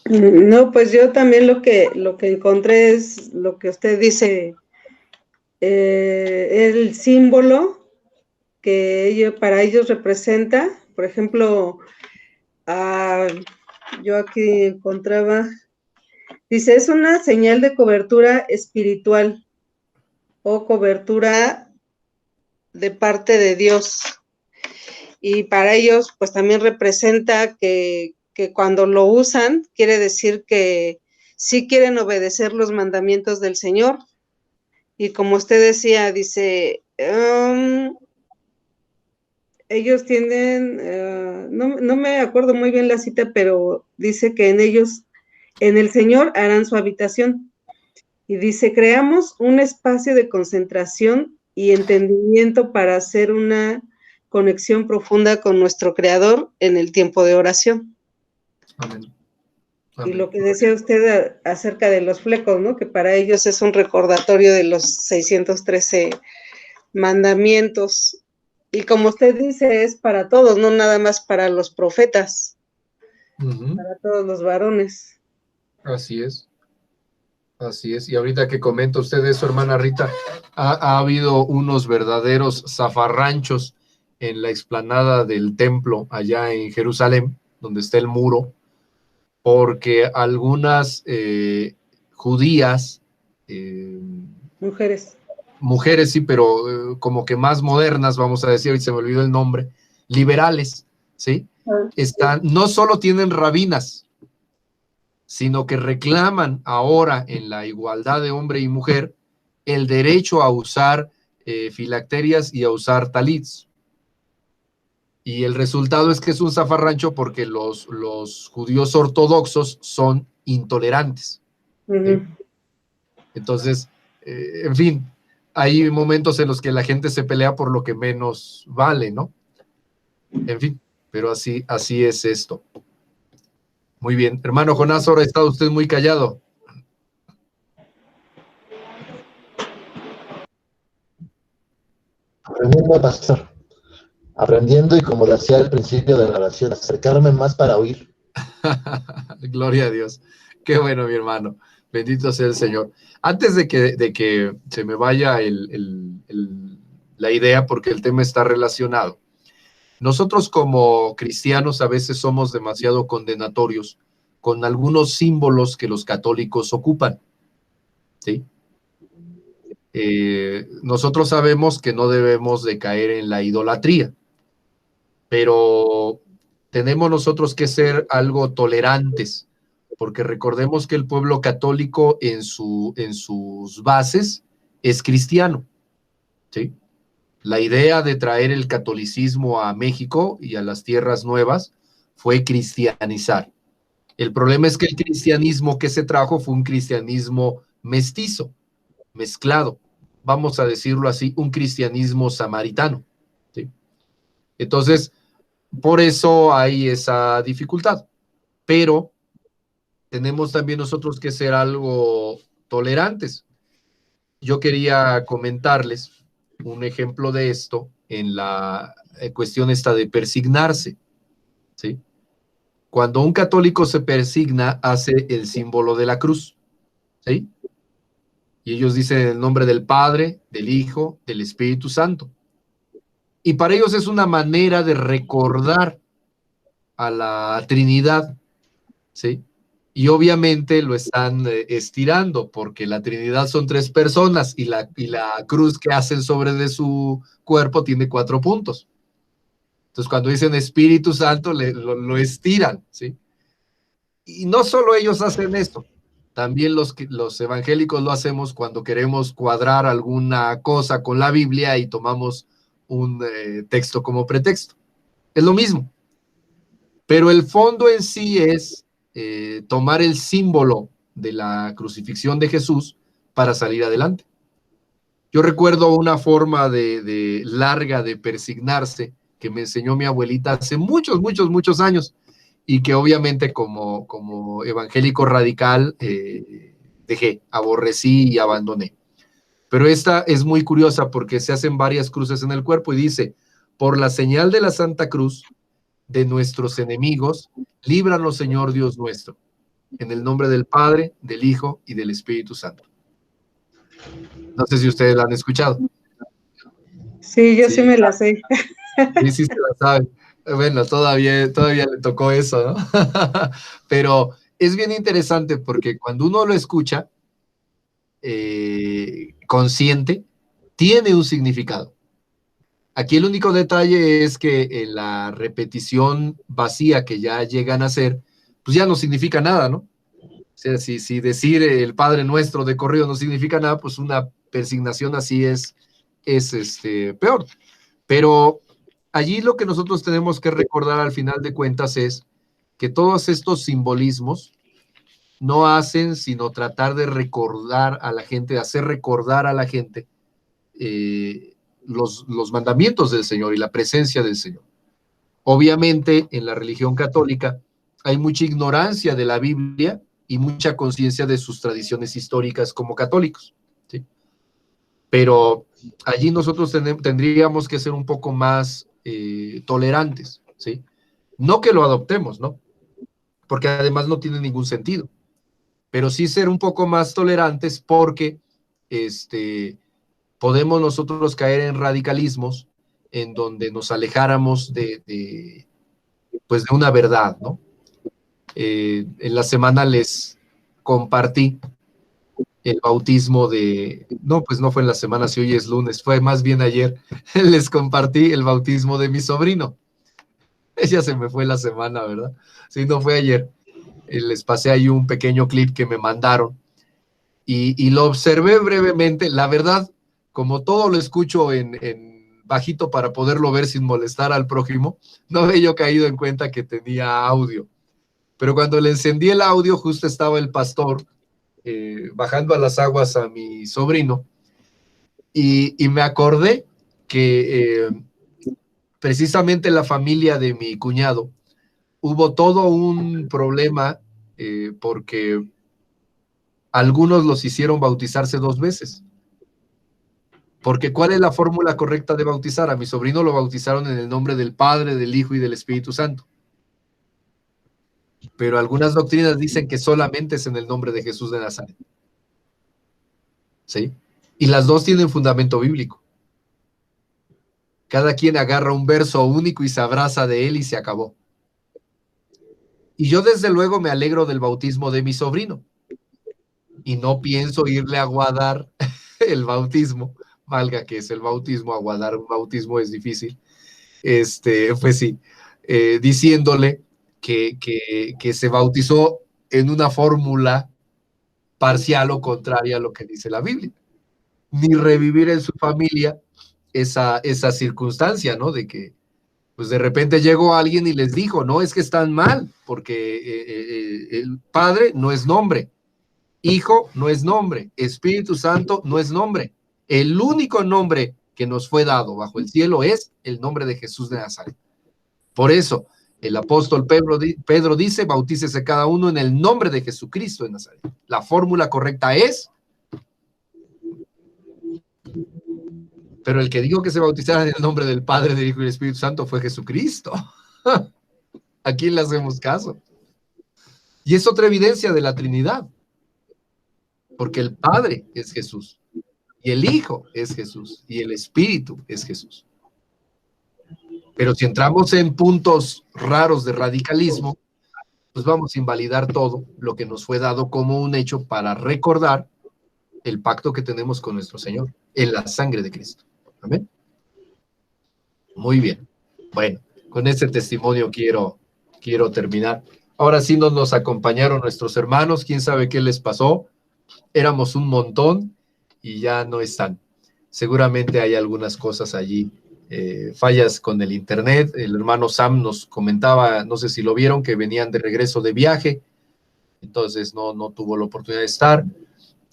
No, pues yo también lo que encontré es lo que usted dice, el símbolo que para ellos representa. Por ejemplo, yo aquí encontraba, dice, es una señal de cobertura espiritual o cobertura de parte de Dios. Y para ellos, pues también representa que cuando lo usan, quiere decir que sí quieren obedecer los mandamientos del Señor. Y como usted decía, dice, ellos tienen, no me acuerdo muy bien la cita, pero dice que en ellos, en el Señor harán su habitación. Y dice, creamos un espacio de concentración y entendimiento para hacer una conexión profunda con nuestro Creador en el tiempo de oración. Amén. Y lo que decía usted acerca de los flecos, ¿no? Que para ellos es un recordatorio de los 613 mandamientos. Y como usted dice, es para todos, no nada más para los profetas, para todos los varones. Así es. Así es. Y ahorita que comenta usted eso, hermana Rita, ha habido unos verdaderos zafarranchos en la explanada del templo allá en Jerusalén, donde está el muro, porque algunas judías, mujeres sí, pero como que más modernas, vamos a decir, hoy se me olvidó el nombre, liberales, ¿sí? No solo tienen rabinas, sino que reclaman ahora en la igualdad de hombre y mujer el derecho a usar filacterias y a usar talits. Y el resultado es que es un zafarrancho porque los judíos ortodoxos son intolerantes. ¿Sí? Entonces, en fin, hay momentos en los que la gente se pelea por lo que menos vale, ¿no? En fin, pero así es esto. Muy bien. Hermano Jonás, ahora está usted muy callado. Aprendiendo, pastor. Aprendiendo y como decía al principio de la oración, acercarme más para oír. Gloria a Dios. Qué bueno, mi hermano. Bendito sea el Señor. Antes de que se me vaya la idea porque el tema está relacionado. Nosotros como cristianos a veces somos demasiado condenatorios con algunos símbolos que los católicos ocupan, ¿sí? Nosotros sabemos que no debemos de caer en la idolatría, pero tenemos nosotros que ser algo tolerantes, porque recordemos que el pueblo católico en sus bases es cristiano, ¿sí? La idea de traer el catolicismo a México y a las tierras nuevas fue cristianizar. El problema es que el cristianismo que se trajo fue un cristianismo mestizo, mezclado, vamos a decirlo así, un cristianismo samaritano, ¿sí? Entonces, por eso hay esa dificultad, pero tenemos también nosotros que ser algo tolerantes. Yo quería comentarles un ejemplo de esto en la cuestión esta de persignarse, ¿sí? Cuando un católico se persigna, hace el símbolo de la cruz, ¿sí? Y ellos dicen el nombre del Padre, del Hijo, del Espíritu Santo. Y para ellos es una manera de recordar a la Trinidad, ¿sí? Y obviamente lo están estirando, porque la Trinidad son 3 personas y la cruz que hacen sobre de su cuerpo tiene 4 puntos. Entonces, cuando dicen Espíritu Santo, lo estiran, ¿sí? Y no solo ellos hacen esto, también los evangélicos lo hacemos cuando queremos cuadrar alguna cosa con la Biblia y tomamos un texto como pretexto. Es lo mismo. Pero el fondo en sí es tomar el símbolo de la crucifixión de Jesús para salir adelante. Yo recuerdo una forma de larga de persignarse que me enseñó mi abuelita hace muchos, muchos, muchos años y que obviamente como evangélico radical dejé, aborrecí y abandoné. Pero esta es muy curiosa porque se hacen varias cruces en el cuerpo y dice, por la señal de la Santa Cruz de nuestros enemigos, líbranos, Señor Dios nuestro, en el nombre del Padre, del Hijo y del Espíritu Santo. No sé si ustedes la han escuchado. Sí, yo sí me la sé. Sí, sí se la saben. Bueno, todavía le tocó eso, ¿no? Pero es bien interesante porque cuando uno lo escucha consciente, tiene un significado. Aquí el único detalle es que en la repetición vacía que ya llegan a hacer, pues ya no significa nada, ¿no? O sea, si decir el Padre Nuestro de corrido no significa nada, pues una persignación así es peor. Pero allí lo que nosotros tenemos que recordar al final de cuentas es que todos estos simbolismos no hacen sino tratar de recordar a la gente, de hacer recordar a la gente los mandamientos del Señor y la presencia del Señor. Obviamente en la religión católica hay mucha ignorancia de la Biblia y mucha conciencia de sus tradiciones históricas como católicos, ¿sí? Pero allí nosotros tendríamos que ser un poco más tolerantes, ¿sí? No que lo adoptemos, ¿no? Porque además no tiene ningún sentido, pero sí ser un poco más tolerantes porque podemos nosotros caer en radicalismos en donde nos alejáramos pues de una verdad, ¿no? En la semana les compartí el bautismo no, pues no fue en la semana, si hoy es lunes, fue más bien ayer, les compartí el bautismo de mi sobrino. Ya se me fue la semana, ¿verdad? Sí, no fue ayer. Les pasé ahí un pequeño clip que me mandaron y lo observé brevemente. La verdad, como todo lo escucho en bajito para poderlo ver sin molestar al prójimo, no había yo caído en cuenta que tenía audio. Pero cuando le encendí el audio, justo estaba el pastor bajando a las aguas a mi sobrino y me acordé que precisamente la familia de mi cuñado hubo todo un problema porque algunos los hicieron bautizarse 2 veces. Porque ¿cuál es la fórmula correcta de bautizar? A mi sobrino lo bautizaron en el nombre del Padre, del Hijo y del Espíritu Santo. Pero algunas doctrinas dicen que solamente es en el nombre de Jesús de Nazaret. ¿Sí? Y las dos tienen fundamento bíblico. Cada quien agarra un verso único y se abraza de él y se acabó. Y yo desde luego me alegro del bautismo de mi sobrino. Y no pienso irle a aguadar el bautismo, valga que es el bautismo, aguadar un bautismo es difícil, pues sí, diciéndole que se bautizó en una fórmula parcial o contraria a lo que dice la Biblia, ni revivir en su familia esa circunstancia, ¿no? De que pues de repente llegó alguien y les dijo, no, es que están mal, porque el Padre no es nombre, Hijo no es nombre, Espíritu Santo no es nombre. El único nombre que nos fue dado bajo el cielo es el nombre de Jesús de Nazaret. Por eso, el apóstol Pedro dice, bautícese cada uno en el nombre de Jesucristo de Nazaret. La fórmula correcta es, pero el que dijo que se bautizara en el nombre del Padre, del Hijo y del Espíritu Santo fue Jesucristo. ¿A quién le hacemos caso? Y es otra evidencia de la Trinidad. Porque el Padre es Jesús, y el Hijo es Jesús, y el Espíritu es Jesús. Pero si entramos en puntos raros de radicalismo, pues vamos a invalidar todo lo que nos fue dado como un hecho para recordar el pacto que tenemos con nuestro Señor, en la sangre de Cristo. Amén. Muy bien. Bueno, con este testimonio quiero terminar. Ahora sí nos acompañaron nuestros hermanos, quién sabe qué les pasó. Éramos un montón y ya no están. Seguramente hay algunas cosas allí, fallas con el internet. El hermano Sam nos comentaba, no sé si lo vieron, que venían de regreso de viaje, entonces no tuvo la oportunidad de estar.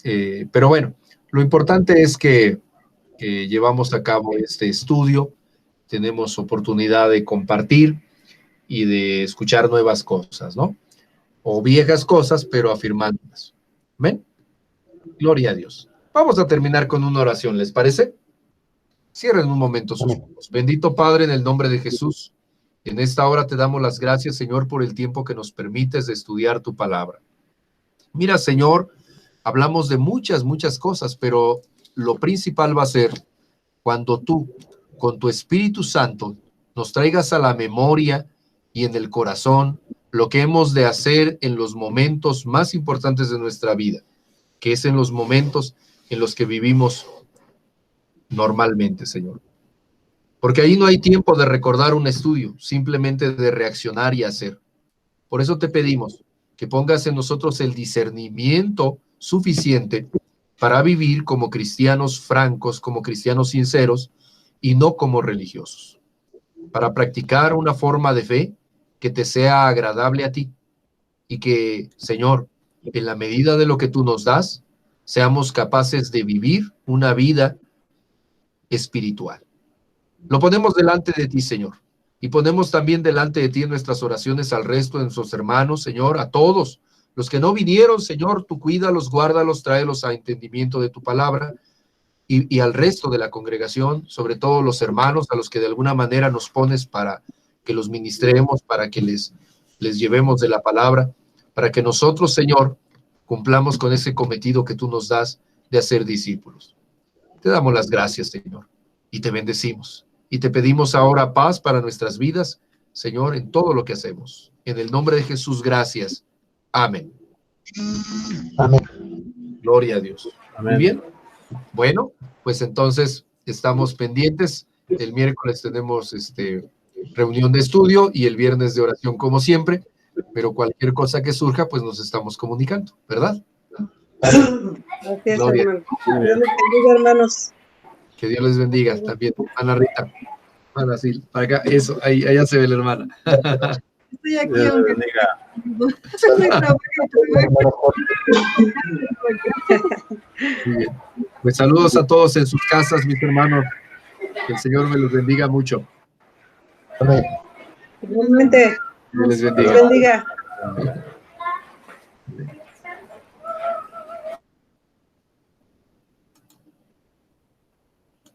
Pero bueno, lo importante es que llevamos a cabo este estudio, tenemos oportunidad de compartir y de escuchar nuevas cosas, ¿no? O viejas cosas, pero afirmándolas. ¿Amén? Gloria a Dios. Vamos a terminar con una oración, ¿les parece? Cierren un momento sus ojos. Bendito Padre, en el nombre de Jesús, en esta hora te damos las gracias, Señor, por el tiempo que nos permites de estudiar tu palabra. Mira, Señor, hablamos de muchas cosas, pero lo principal va a ser cuando tú, con tu Espíritu Santo, nos traigas a la memoria y en el corazón lo que hemos de hacer en los momentos más importantes de nuestra vida, que es en los momentos en los que vivimos normalmente, Señor. Porque ahí no hay tiempo de recordar un estudio, simplemente de reaccionar y hacer. Por eso te pedimos que pongas en nosotros el discernimiento suficiente para vivir como cristianos francos, como cristianos sinceros y no como religiosos. Para practicar una forma de fe que te sea agradable a ti y que, Señor, en la medida de lo que tú nos das, seamos capaces de vivir una vida espiritual. Lo ponemos delante de ti, Señor, y ponemos también delante de ti en nuestras oraciones al resto de nuestros hermanos, Señor, a todos los que no vinieron, Señor, tú cuídalos, guárdalos, tráelos a entendimiento de tu palabra, y al resto de la congregación, sobre todo los hermanos a los que de alguna manera nos pones para que los ministremos, para que les llevemos de la palabra, para que nosotros, Señor, cumplamos con ese cometido que tú nos das de hacer discípulos. Te damos las gracias, Señor, y te bendecimos. Y te pedimos ahora paz para nuestras vidas, Señor, en todo lo que hacemos. En el nombre de Jesús, gracias. Amén. Amén. Gloria a Dios. Amén. Muy bien. Bueno, pues entonces estamos pendientes. El miércoles tenemos reunión de estudio y el viernes de oración como siempre, pero cualquier cosa que surja, pues nos estamos comunicando, ¿verdad? Gracias, Gloria. hermano. Dios les bendiga, hermanos. Que Dios les bendiga también. Ana Rita, Ana Sil, para acá, eso, ahí, allá se ve la hermana. Estoy aquí, Dios aunque bendiga. soy trabajo. Muy bien. Pues saludos a todos en sus casas, mis hermanos. Que el Señor me los bendiga mucho. Amén. Igualmente, Que les Dios bendiga. bendiga. Amén.